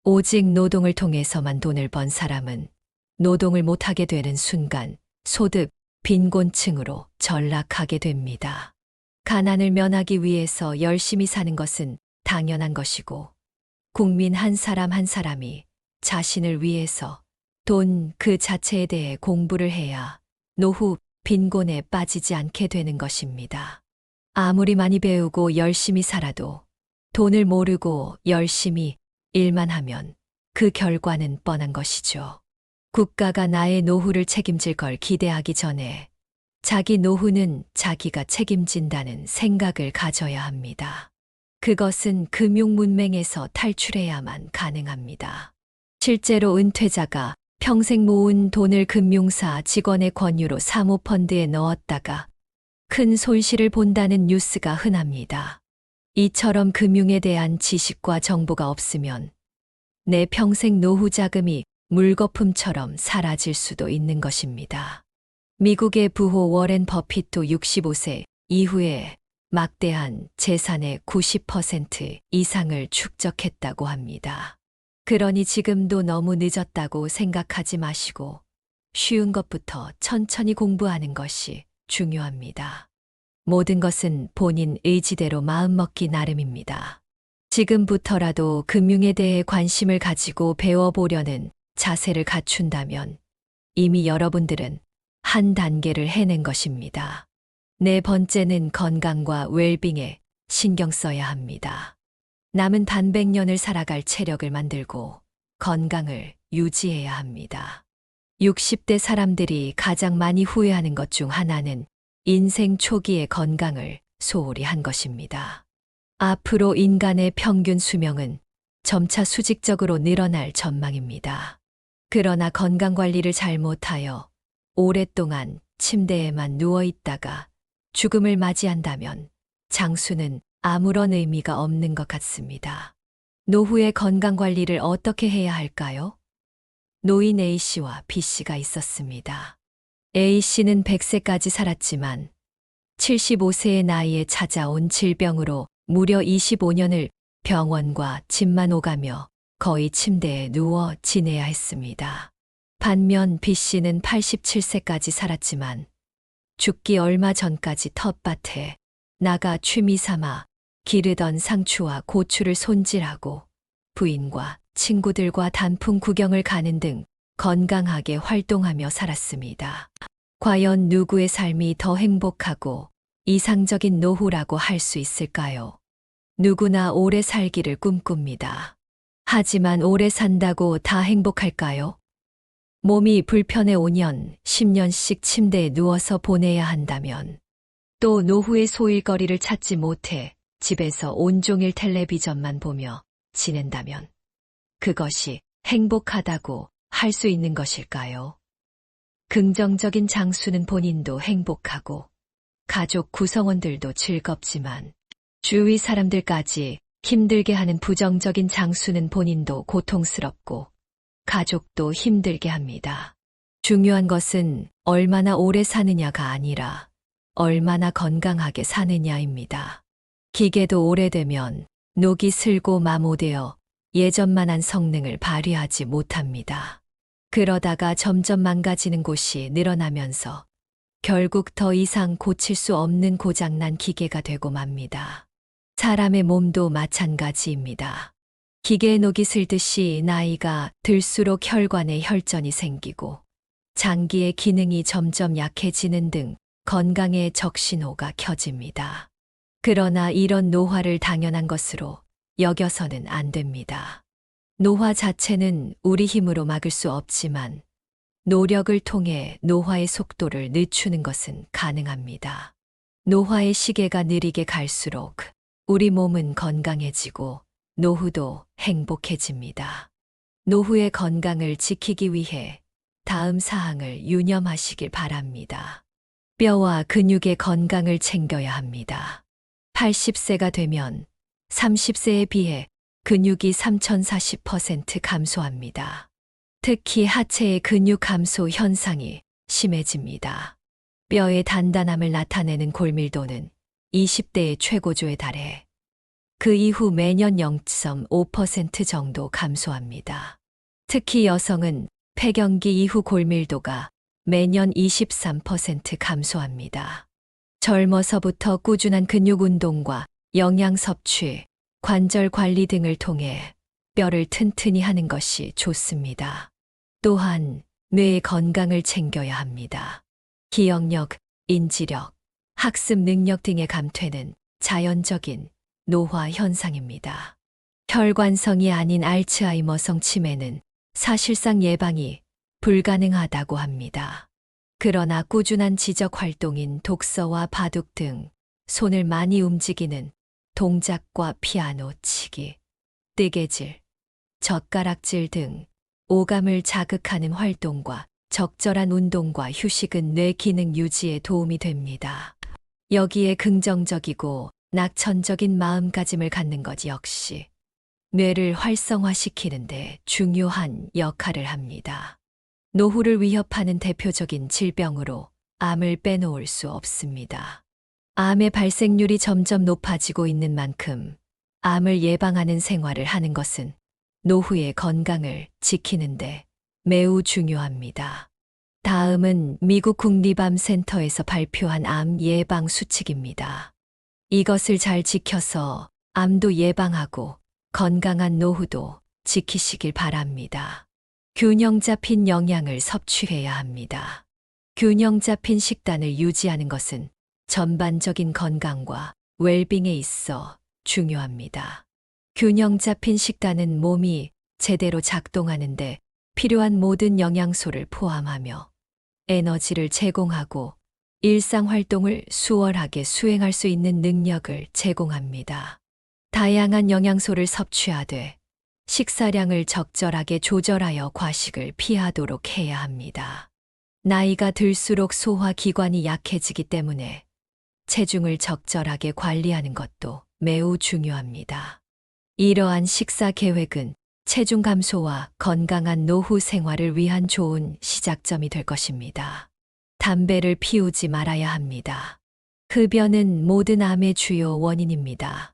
S1: 오직 노동을 통해서만 돈을 번 사람은 노동을 못하게 되는 순간 소득, 빈곤층으로 전락하게 됩니다. 가난을 면하기 위해서 열심히 사는 것은 당연한 것이고, 국민 한 사람 한 사람이 자신을 위해서 돈 그 자체에 대해 공부를 해야 노후 빈곤에 빠지지 않게 되는 것입니다. 아무리 많이 배우고 열심히 살아도 돈을 모르고 열심히 일만 하면 그 결과는 뻔한 것이죠. 국가가 나의 노후를 책임질 걸 기대하기 전에 자기 노후는 자기가 책임진다는 생각을 가져야 합니다. 그것은 금융문맹에서 탈출해야만 가능합니다. 실제로 은퇴자가 평생 모은 돈을 금융사 직원의 권유로 사모펀드에 넣었다가 큰 손실을 본다는 뉴스가 흔합니다. 이처럼 금융에 대한 지식과 정보가 없으면 내 평생 노후 자금이 물거품처럼 사라질 수도 있는 것입니다. 미국의 부호 워렌 버핏도 65세 이후에 막대한 재산의 90% 이상을 축적했다고 합니다. 그러니 지금도 너무 늦었다고 생각하지 마시고 쉬운 것부터 천천히 공부하는 것이 중요합니다. 모든 것은 본인 의지대로 마음먹기 나름입니다. 지금부터라도 금융에 대해 관심을 가지고 배워보려는 자세를 갖춘다면 이미 여러분들은 한 단계를 해낸 것입니다. 네 번째는 건강과 웰빙에 신경 써야 합니다. 남은 단백년을 살아갈 체력을 만들고 건강을 유지해야 합니다. 60대 사람들이 가장 많이 후회하는 것 중 하나는 인생 초기의 건강을 소홀히 한 것입니다. 앞으로 인간의 평균 수명은 점차 수직적으로 늘어날 전망입니다. 그러나 건강 관리를 잘못하여 오랫동안 침대에만 누워 있다가 죽음을 맞이한다면 장수는 아무런 의미가 없는 것 같습니다. 노후의 건강 관리를 어떻게 해야 할까요? 노인 A씨와 B씨가 있었습니다. A씨는 100세까지 살았지만 75세의 나이에 찾아온 질병으로 무려 25년을 병원과 집만 오가며 거의 침대에 누워 지내야 했습니다. 반면 B씨는 87세까지 살았지만 죽기 얼마 전까지 텃밭에 나가 취미 삼아 기르던 상추와 고추를 손질하고 부인과 친구들과 단풍 구경을 가는 등 건강하게 활동하며 살았습니다. 과연 누구의 삶이 더 행복하고 이상적인 노후라고 할 수 있을까요? 누구나 오래 살기를 꿈꿉니다. 하지만 오래 산다고 다 행복할까요? 몸이 불편해 5년, 10년씩 침대에 누워서 보내야 한다면, 또 노후의 소일거리를 찾지 못해 집에서 온종일 텔레비전만 보며 지낸다면, 그것이 행복하다고 할 수 있는 것일까요? 긍정적인 장수는 본인도 행복하고, 가족 구성원들도 즐겁지만, 주위 사람들까지 힘들게 하는 부정적인 장수는 본인도 고통스럽고, 가족도 힘들게 합니다. 중요한 것은 얼마나 오래 사느냐가 아니라 얼마나 건강하게 사느냐입니다. 기계도 오래되면 녹이 슬고 마모되어 예전만한 성능을 발휘하지 못합니다. 그러다가 점점 망가지는 곳이 늘어나면서 결국 더 이상 고칠 수 없는 고장난 기계가 되고 맙니다. 사람의 몸도 마찬가지입니다. 기계에 녹이 슬듯이 나이가 들수록 혈관에 혈전이 생기고 장기의 기능이 점점 약해지는 등 건강에 적신호가 켜집니다. 그러나 이런 노화를 당연한 것으로 여겨서는 안 됩니다. 노화 자체는 우리 힘으로 막을 수 없지만 노력을 통해 노화의 속도를 늦추는 것은 가능합니다. 노화의 시계가 느리게 갈수록 우리 몸은 건강해지고 노후도 행복해집니다. 노후의 건강을 지키기 위해 다음 사항을 유념하시길 바랍니다. 뼈와 근육의 건강을 챙겨야 합니다. 80세가 되면 30세에 비해 근육이 3040% 감소합니다. 특히 하체의 근육 감소 현상이 심해집니다. 뼈의 단단함을 나타내는 골밀도는 20대의 최고조에 달해 그 이후 매년 0.5% 정도 감소합니다. 특히 여성은 폐경기 이후 골밀도가 매년 23% 감소합니다. 젊어서부터 꾸준한 근육 운동과 영양 섭취, 관절 관리 등을 통해 뼈를 튼튼히 하는 것이 좋습니다. 또한 뇌의 건강을 챙겨야 합니다. 기억력, 인지력, 학습 능력 등의 감퇴는 자연적인 노화 현상입니다. 혈관성이 아닌 알츠하이머성 치매는 사실상 예방이 불가능하다고 합니다. 그러나 꾸준한 지적 활동인 독서와 바둑 등 손을 많이 움직이는 동작과 피아노 치기, 뜨개질, 젓가락질 등 오감을 자극하는 활동과 적절한 운동과 휴식은 뇌 기능 유지에 도움이 됩니다. 여기에 긍정적이고 낙천적인 마음가짐을 갖는 것 역시 뇌를 활성화시키는 데 중요한 역할을 합니다. 노후를 위협하는 대표적인 질병으로 암을 빼놓을 수 없습니다. 암의 발생률이 점점 높아지고 있는 만큼 암을 예방하는 생활을 하는 것은 노후의 건강을 지키는데 매우 중요합니다. 다음은 미국 국립암센터에서 발표한 암 예방 수칙입니다. 이것을 잘 지켜서 암도 예방하고 건강한 노후도 지키시길 바랍니다. 균형 잡힌 영양을 섭취해야 합니다. 균형 잡힌 식단을 유지하는 것은 전반적인 건강과 웰빙에 있어 중요합니다. 균형 잡힌 식단은 몸이 제대로 작동하는데 필요한 모든 영양소를 포함하며 에너지를 제공하고 일상 활동을 수월하게 수행할 수 있는 능력을 제공합니다. 다양한 영양소를 섭취하되 식사량을 적절하게 조절하여 과식을 피하도록 해야 합니다. 나이가 들수록 소화기관이 약해지기 때문에 체중을 적절하게 관리하는 것도 매우 중요합니다. 이러한 식사 계획은 체중 감소와 건강한 노후 생활을 위한 좋은 시작점이 될 것입니다. 담배를 피우지 말아야 합니다. 흡연은 모든 암의 주요 원인입니다.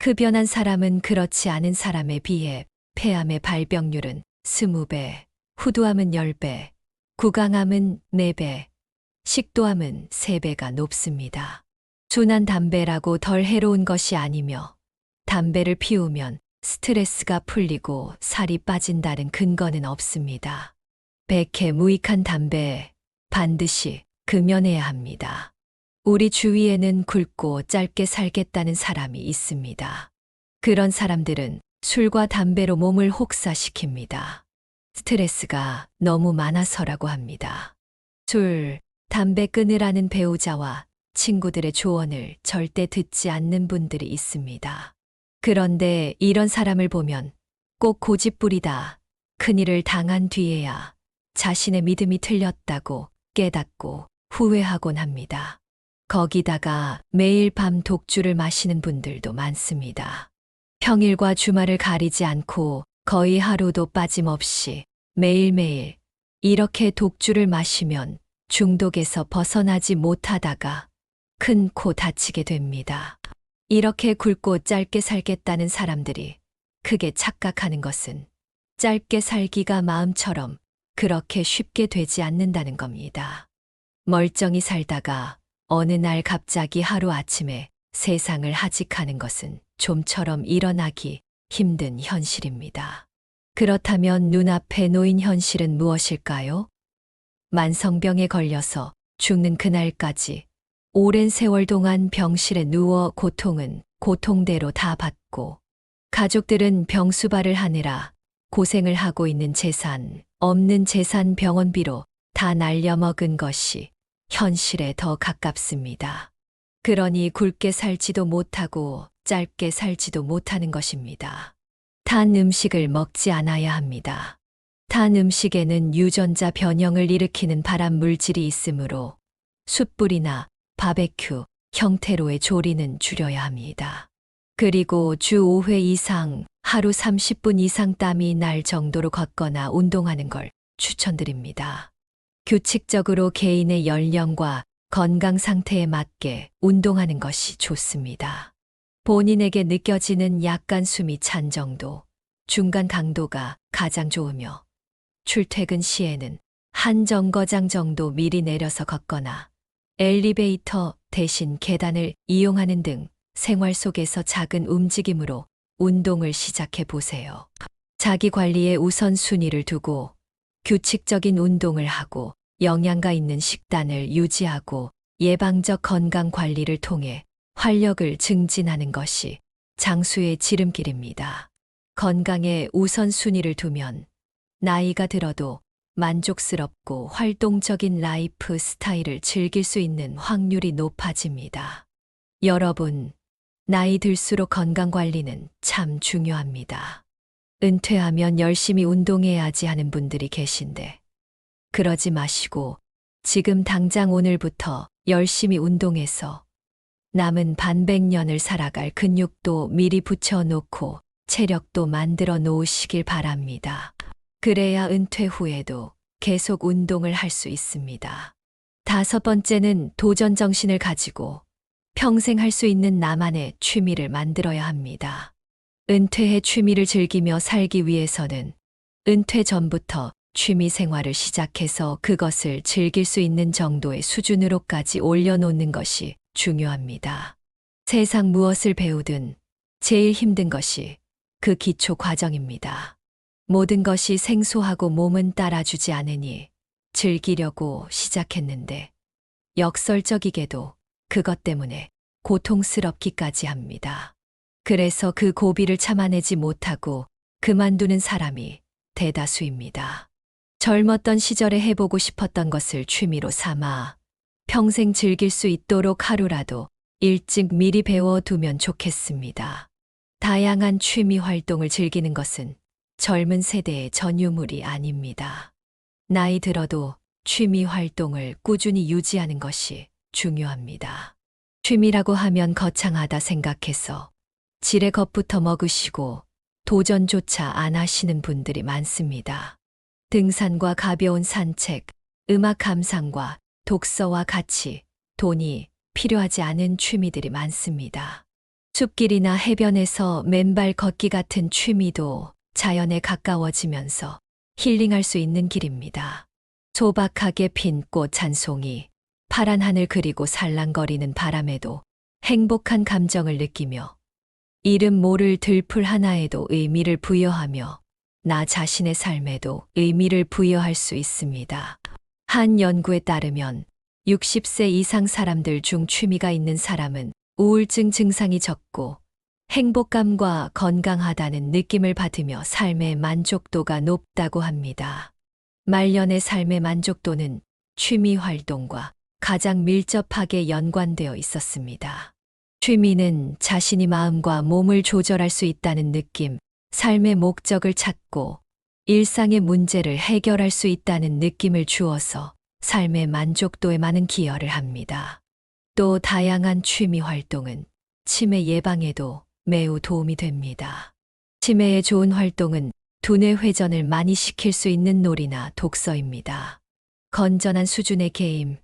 S1: 흡연한 사람은 그렇지 않은 사람에 비해 폐암의 발병률은 20배, 후두암은 10배, 구강암은 4배, 식도암은 3배가 높습니다. 순한 담배라고 덜 해로운 것이 아니며 담배를 피우면 스트레스가 풀리고 살이 빠진다는 근거는 없습니다. 백해 무익한 담배 반드시 금연해야 합니다. 우리 주위에는 굵고 짧게 살겠다는 사람이 있습니다. 그런 사람들은 술과 담배로 몸을 혹사시킵니다. 스트레스가 너무 많아서라고 합니다. 술, 담배 끊으라는 배우자와 친구들의 조언을 절대 듣지 않는 분들이 있습니다. 그런데 이런 사람을 보면 꼭 고집부리다, 큰일을 당한 뒤에야 자신의 믿음이 틀렸다고 깨닫고 후회하곤 합니다. 거기다가 매일 밤 독주를 마시는 분들도 많습니다. 평일과 주말을 가리지 않고 거의 하루도 빠짐없이 매일매일 이렇게 독주를 마시면 중독에서 벗어나지 못하다가 큰 코 다치게 됩니다. 이렇게 굵고 짧게 살겠다는 사람들이 크게 착각하는 것은 짧게 살기가 마음처럼 그렇게 쉽게 되지 않는다는 겁니다. 멀쩡히 살다가 어느 날 갑자기 하루아침에 세상을 하직하는 것은 좀처럼 일어나기 힘든 현실입니다. 그렇다면 눈앞에 놓인 현실은 무엇일까요? 만성병에 걸려서 죽는 그날까지 오랜 세월 동안 병실에 누워 고통은 고통대로 다 받고 가족들은 병수발을 하느라 고생을 하고 있는 재산, 없는 재산 병원비로 다 날려먹은 것이 현실에 더 가깝습니다. 그러니 굵게 살지도 못하고 짧게 살지도 못하는 것입니다. 탄 음식을 먹지 않아야 합니다. 탄 음식에는 유전자 변형을 일으키는 발암 물질이 있으므로 숯불이나 바베큐 형태로의 조리는 줄여야 합니다. 그리고 주 5회 이상 하루 30분 이상 땀이 날 정도로 걷거나 운동하는 걸 추천드립니다. 규칙적으로 개인의 연령과 건강 상태에 맞게 운동하는 것이 좋습니다. 본인에게 느껴지는 약간 숨이 찬 정도, 중간 강도가 가장 좋으며 출퇴근 시에는 한 정거장 정도 미리 내려서 걷거나 엘리베이터 대신 계단을 이용하는 등 생활 속에서 작은 움직임으로 운동을 시작해 보세요. 자기 관리에 우선순위를 두고 규칙적인 운동을 하고 영양가 있는 식단을 유지하고 예방적 건강 관리를 통해 활력을 증진하는 것이 장수의 지름길입니다. 건강에 우선순위를 두면 나이가 들어도 만족스럽고 활동적인 라이프 스타일을 즐길 수 있는 확률이 높아집니다. 여러분, 나이 들수록 건강 관리는 참 중요합니다. 은퇴하면 열심히 운동해야지 하는 분들이 계신데, 그러지 마시고 지금 당장 오늘부터 열심히 운동해서 남은 반백년을 살아갈 근육도 미리 붙여놓고 체력도 만들어 놓으시길 바랍니다. 그래야 은퇴 후에도 계속 운동을 할 수 있습니다. 5번째는 도전 정신을 가지고 평생 할 수 있는 나만의 취미를 만들어야 합니다. 은퇴해 취미를 즐기며 살기 위해서는 은퇴 전부터 취미 생활을 시작해서 그것을 즐길 수 있는 정도의 수준으로까지 올려놓는 것이 중요합니다. 세상 무엇을 배우든 제일 힘든 것이 그 기초 과정입니다. 모든 것이 생소하고 몸은 따라주지 않으니 즐기려고 시작했는데 역설적이게도 그것 때문에 고통스럽기까지 합니다. 그래서 그 고비를 참아내지 못하고 그만두는 사람이 대다수입니다. 젊었던 시절에 해보고 싶었던 것을 취미로 삼아 평생 즐길 수 있도록 하루라도 일찍 미리 배워두면 좋겠습니다. 다양한 취미 활동을 즐기는 것은 젊은 세대의 전유물이 아닙니다. 나이 들어도 취미 활동을 꾸준히 유지하는 것이 중요합니다. 취미라고 하면 거창하다 생각해서 지레 겁부터 먹으시고 도전조차 안 하시는 분들이 많습니다. 등산과 가벼운 산책, 음악 감상과 독서와 같이 돈이 필요하지 않은 취미들이 많습니다. 숲길이나 해변에서 맨발 걷기 같은 취미도 자연에 가까워지면서 힐링할 수 있는 길입니다. 소박하게 핀 꽃 한 송이, 파란 하늘 그리고 살랑거리는 바람에도 행복한 감정을 느끼며 이름 모를 들풀 하나에도 의미를 부여하며 나 자신의 삶에도 의미를 부여할 수 있습니다. 한 연구에 따르면 60세 이상 사람들 중 취미가 있는 사람은 우울증 증상이 적고 행복감과 건강하다는 느낌을 받으며 삶의 만족도가 높다고 합니다. 말년의 삶의 만족도는 취미 활동과 가장 밀접하게 연관되어 있었습니다. 취미는 자신이 마음과 몸을 조절할 수 있다는 느낌, 삶의 목적을 찾고 일상의 문제를 해결할 수 있다는 느낌을 주어서 삶의 만족도에 많은 기여를 합니다. 또 다양한 취미 활동은 치매 예방에도 매우 도움이 됩니다. 치매에 좋은 활동은 두뇌 회전을 많이 시킬 수 있는 놀이나 독서입니다. 건전한 수준의 게임,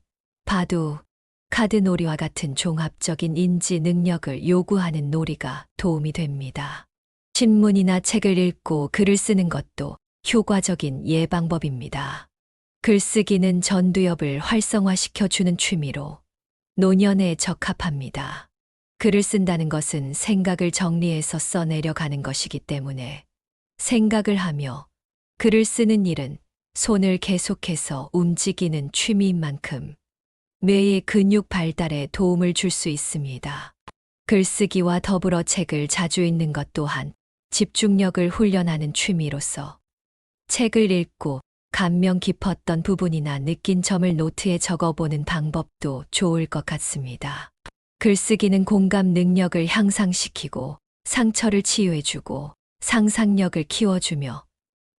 S1: 바둑, 카드놀이와 같은 종합적인 인지 능력을 요구하는 놀이가 도움이 됩니다. 신문이나 책을 읽고 글을 쓰는 것도 효과적인 예방법입니다. 글쓰기는 전두엽을 활성화시켜 주는 취미로 노년에 적합합니다. 글을 쓴다는 것은 생각을 정리해서 써내려가는 것이기 때문에 생각을 하며 글을 쓰는 일은 손을 계속해서 움직이는 취미인 만큼 뇌의 근육 발달에 도움을 줄 수 있습니다. 글쓰기와 더불어 책을 자주 읽는 것 또한 집중력을 훈련하는 취미로서 책을 읽고 감명 깊었던 부분이나 느낀 점을 노트에 적어보는 방법도 좋을 것 같습니다. 글쓰기는 공감 능력을 향상시키고 상처를 치유해주고 상상력을 키워주며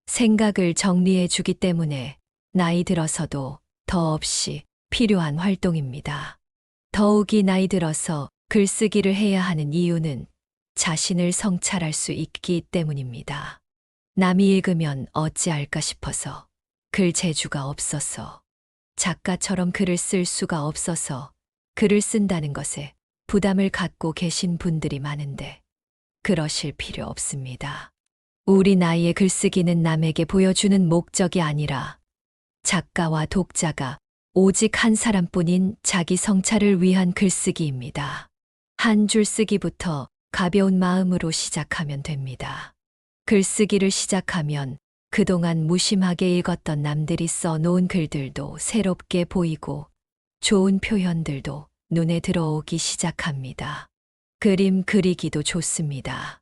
S1: 생각을 정리해주기 때문에 나이 들어서도 더없이 필요한 활동입니다. 더욱이 나이 들어서 글쓰기를 해야 하는 이유는 자신을 성찰할 수 있기 때문입니다. 남이 읽으면 어찌할까 싶어서, 글 재주가 없어서, 작가처럼 글을 쓸 수가 없어서 글을 쓴다는 것에 부담을 갖고 계신 분들이 많은데 그러실 필요 없습니다. 우리 나이에 글쓰기는 남에게 보여주는 목적이 아니라 작가와 독자가 오직 한 사람뿐인 자기 성찰을 위한 글쓰기입니다. 한 줄 쓰기부터 가벼운 마음으로 시작하면 됩니다. 글쓰기를 시작하면 그동안 무심하게 읽었던 남들이 써놓은 글들도 새롭게 보이고 좋은 표현들도 눈에 들어오기 시작합니다. 그림 그리기도 좋습니다.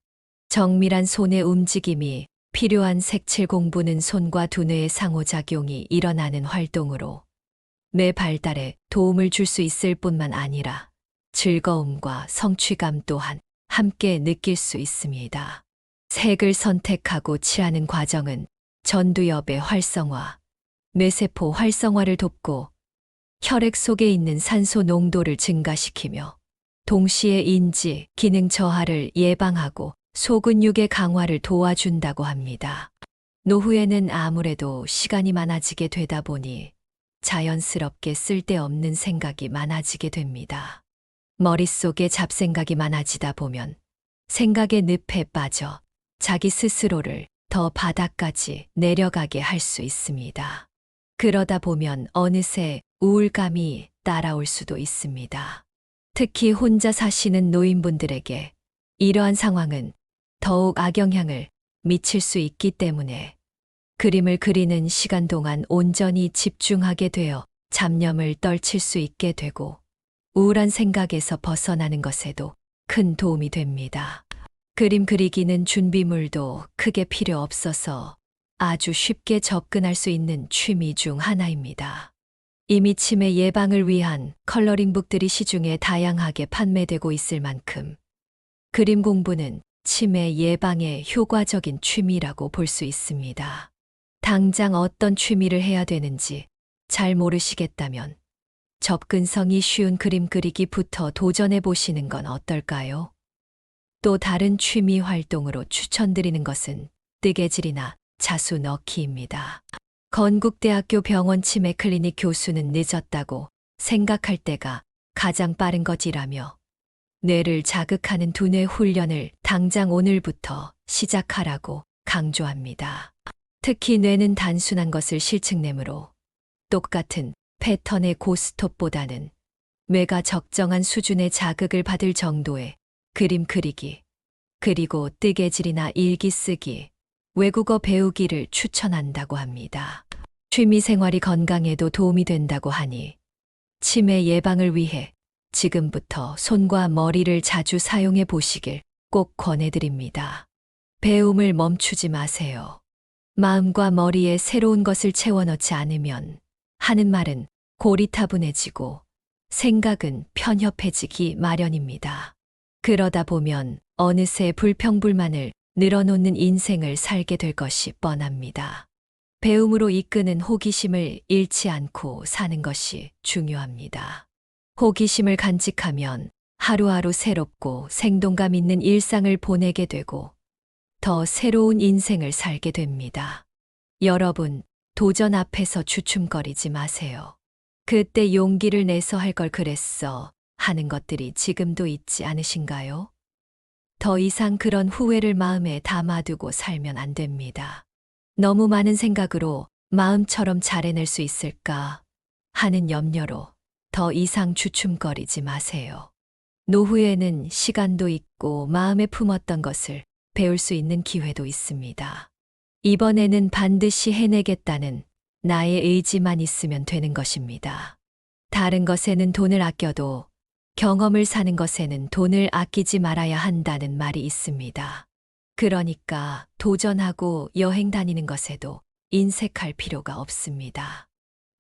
S1: 정밀한 손의 움직임이 필요한 색칠 공부는 손과 두뇌의 상호작용이 일어나는 활동으로 뇌 발달에 도움을 줄 수 있을 뿐만 아니라 즐거움과 성취감 또한 함께 느낄 수 있습니다. 색을 선택하고 칠하는 과정은 전두엽의 활성화, 뇌세포 활성화를 돕고 혈액 속에 있는 산소 농도를 증가시키며 동시에 인지, 기능 저하를 예방하고 소근육의 강화를 도와준다고 합니다. 노후에는 아무래도 시간이 많아지게 되다 보니 자연스럽게 쓸데없는 생각이 많아지게 됩니다. 머릿속에 잡생각이 많아지다 보면 생각의 늪에 빠져 자기 스스로를 더 바닥까지 내려가게 할 수 있습니다. 그러다 보면 어느새 우울감이 따라올 수도 있습니다. 특히 혼자 사시는 노인분들에게 이러한 상황은 더욱 악영향을 미칠 수 있기 때문에 그림을 그리는 시간 동안 온전히 집중하게 되어 잡념을 떨칠 수 있게 되고 우울한 생각에서 벗어나는 것에도 큰 도움이 됩니다. 그림 그리기는 준비물도 크게 필요 없어서 아주 쉽게 접근할 수 있는 취미 중 하나입니다. 이미 치매 예방을 위한 컬러링북들이 시중에 다양하게 판매되고 있을 만큼 그림 공부는 치매 예방에 효과적인 취미라고 볼 수 있습니다. 당장 어떤 취미를 해야 되는지 잘 모르시겠다면 접근성이 쉬운 그림 그리기부터 도전해 보시는 건 어떨까요? 또 다른 취미 활동으로 추천드리는 것은 뜨개질이나 자수 넣기입니다. 건국대학교 병원 치매 클리닉 교수는 늦었다고 생각할 때가 가장 빠른 것이라며 뇌를 자극하는 두뇌 훈련을 당장 오늘부터 시작하라고 강조합니다. 특히 뇌는 단순한 것을 실측내므로 똑같은 패턴의 고스톱보다는 뇌가 적정한 수준의 자극을 받을 정도의 그림 그리기, 그리고 뜨개질이나 일기 쓰기, 외국어 배우기를 추천한다고 합니다. 취미 생활이 건강에도 도움이 된다고 하니 치매 예방을 위해 지금부터 손과 머리를 자주 사용해 보시길 꼭 권해드립니다. 배움을 멈추지 마세요. 마음과 머리에 새로운 것을 채워넣지 않으면 하는 말은 고리타분해지고 생각은 편협해지기 마련입니다. 그러다 보면 어느새 불평불만을 늘어놓는 인생을 살게 될 것이 뻔합니다. 배움으로 이끄는 호기심을 잃지 않고 사는 것이 중요합니다. 호기심을 간직하면 하루하루 새롭고 생동감 있는 일상을 보내게 되고 더 새로운 인생을 살게 됩니다. 여러분, 도전 앞에서 주춤거리지 마세요. 그때 용기를 내서 할 걸 그랬어 하는 것들이 지금도 있지 않으신가요? 더 이상 그런 후회를 마음에 담아두고 살면 안 됩니다. 너무 많은 생각으로 마음처럼 잘해낼 수 있을까 하는 염려로 더 이상 주춤거리지 마세요. 노후에는 시간도 있고 마음에 품었던 것을 배울 수 있는 기회도 있습니다. 이번에는 반드시 해내겠다는 나의 의지만 있으면 되는 것입니다. 다른 것에는 돈을 아껴도 경험을 사는 것에는 돈을 아끼지 말아야 한다는 말이 있습니다. 그러니까 도전하고 여행 다니는 것에도 인색할 필요가 없습니다.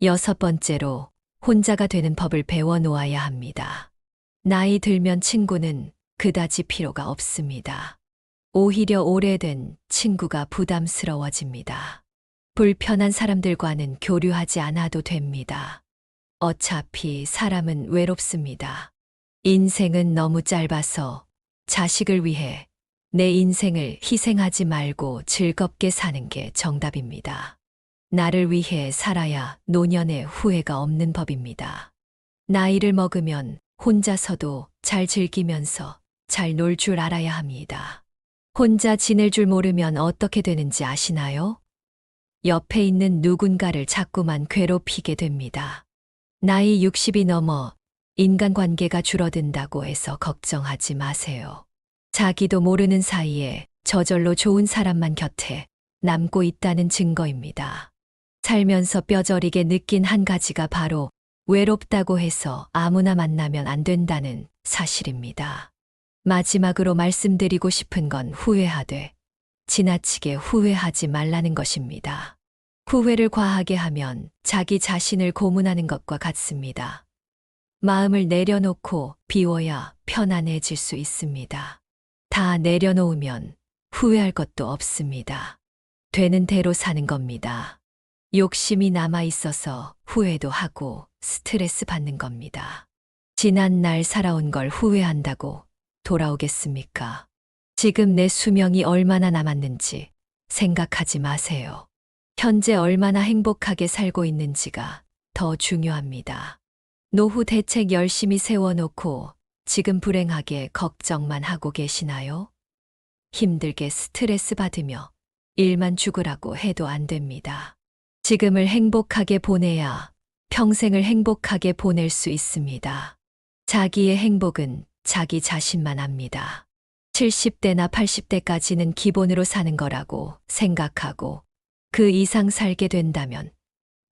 S1: 6번째로 혼자가 되는 법을 배워 놓아야 합니다. 나이 들면 친구는 그다지 필요가 없습니다. 오히려 오래된 친구가 부담스러워집니다. 불편한 사람들과는 교류하지 않아도 됩니다. 어차피 사람은 외롭습니다. 인생은 너무 짧아서 자식을 위해 내 인생을 희생하지 말고 즐겁게 사는 게 정답입니다. 나를 위해 살아야 노년에 후회가 없는 법입니다. 나이를 먹으면 혼자서도 잘 즐기면서 잘 놀 줄 알아야 합니다. 혼자 지낼 줄 모르면 어떻게 되는지 아시나요? 옆에 있는 누군가를 자꾸만 괴롭히게 됩니다. 나이 60이 넘어 인간관계가 줄어든다고 해서 걱정하지 마세요. 자기도 모르는 사이에 저절로 좋은 사람만 곁에 남고 있다는 증거입니다. 살면서 뼈저리게 느낀 한 가지가 바로 외롭다고 해서 아무나 만나면 안 된다는 사실입니다. 마지막으로 말씀드리고 싶은 건 후회하되 지나치게 후회하지 말라는 것입니다. 후회를 과하게 하면 자기 자신을 고문하는 것과 같습니다. 마음을 내려놓고 비워야 편안해질 수 있습니다. 다 내려놓으면 후회할 것도 없습니다. 되는 대로 사는 겁니다. 욕심이 남아 있어서 후회도 하고 스트레스 받는 겁니다. 지난 날 살아온 걸 후회한다고 돌아오겠습니까? 지금 내 수명이 얼마나 남았는지 생각하지 마세요. 현재 얼마나 행복하게 살고 있는지가 더 중요합니다. 노후 대책 열심히 세워놓고 지금 불행하게 걱정만 하고 계시나요? 힘들게 스트레스 받으며 일만 죽으라고 해도 안 됩니다. 지금을 행복하게 보내야 평생을 행복하게 보낼 수 있습니다. 자기의 행복은 자기 자신만 압니다. 70대나 80대까지는 기본으로 사는 거라고 생각하고 그 이상 살게 된다면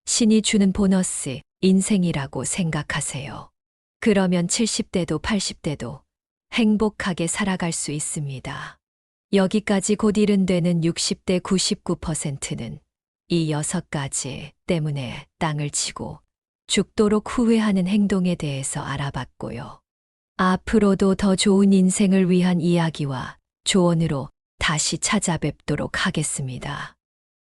S1: 신이 주는 보너스 인생이라고 생각하세요. 그러면 70대도 80대도 행복하게 살아갈 수 있습니다. 여기까지 곧 일은 되는 60대 99%는 이 6가지 때문에 땅을 치고 죽도록 후회하는 행동에 대해서 알아봤고요. 앞으로도 더 좋은 인생을 위한 이야기와 조언으로 다시 찾아뵙도록 하겠습니다.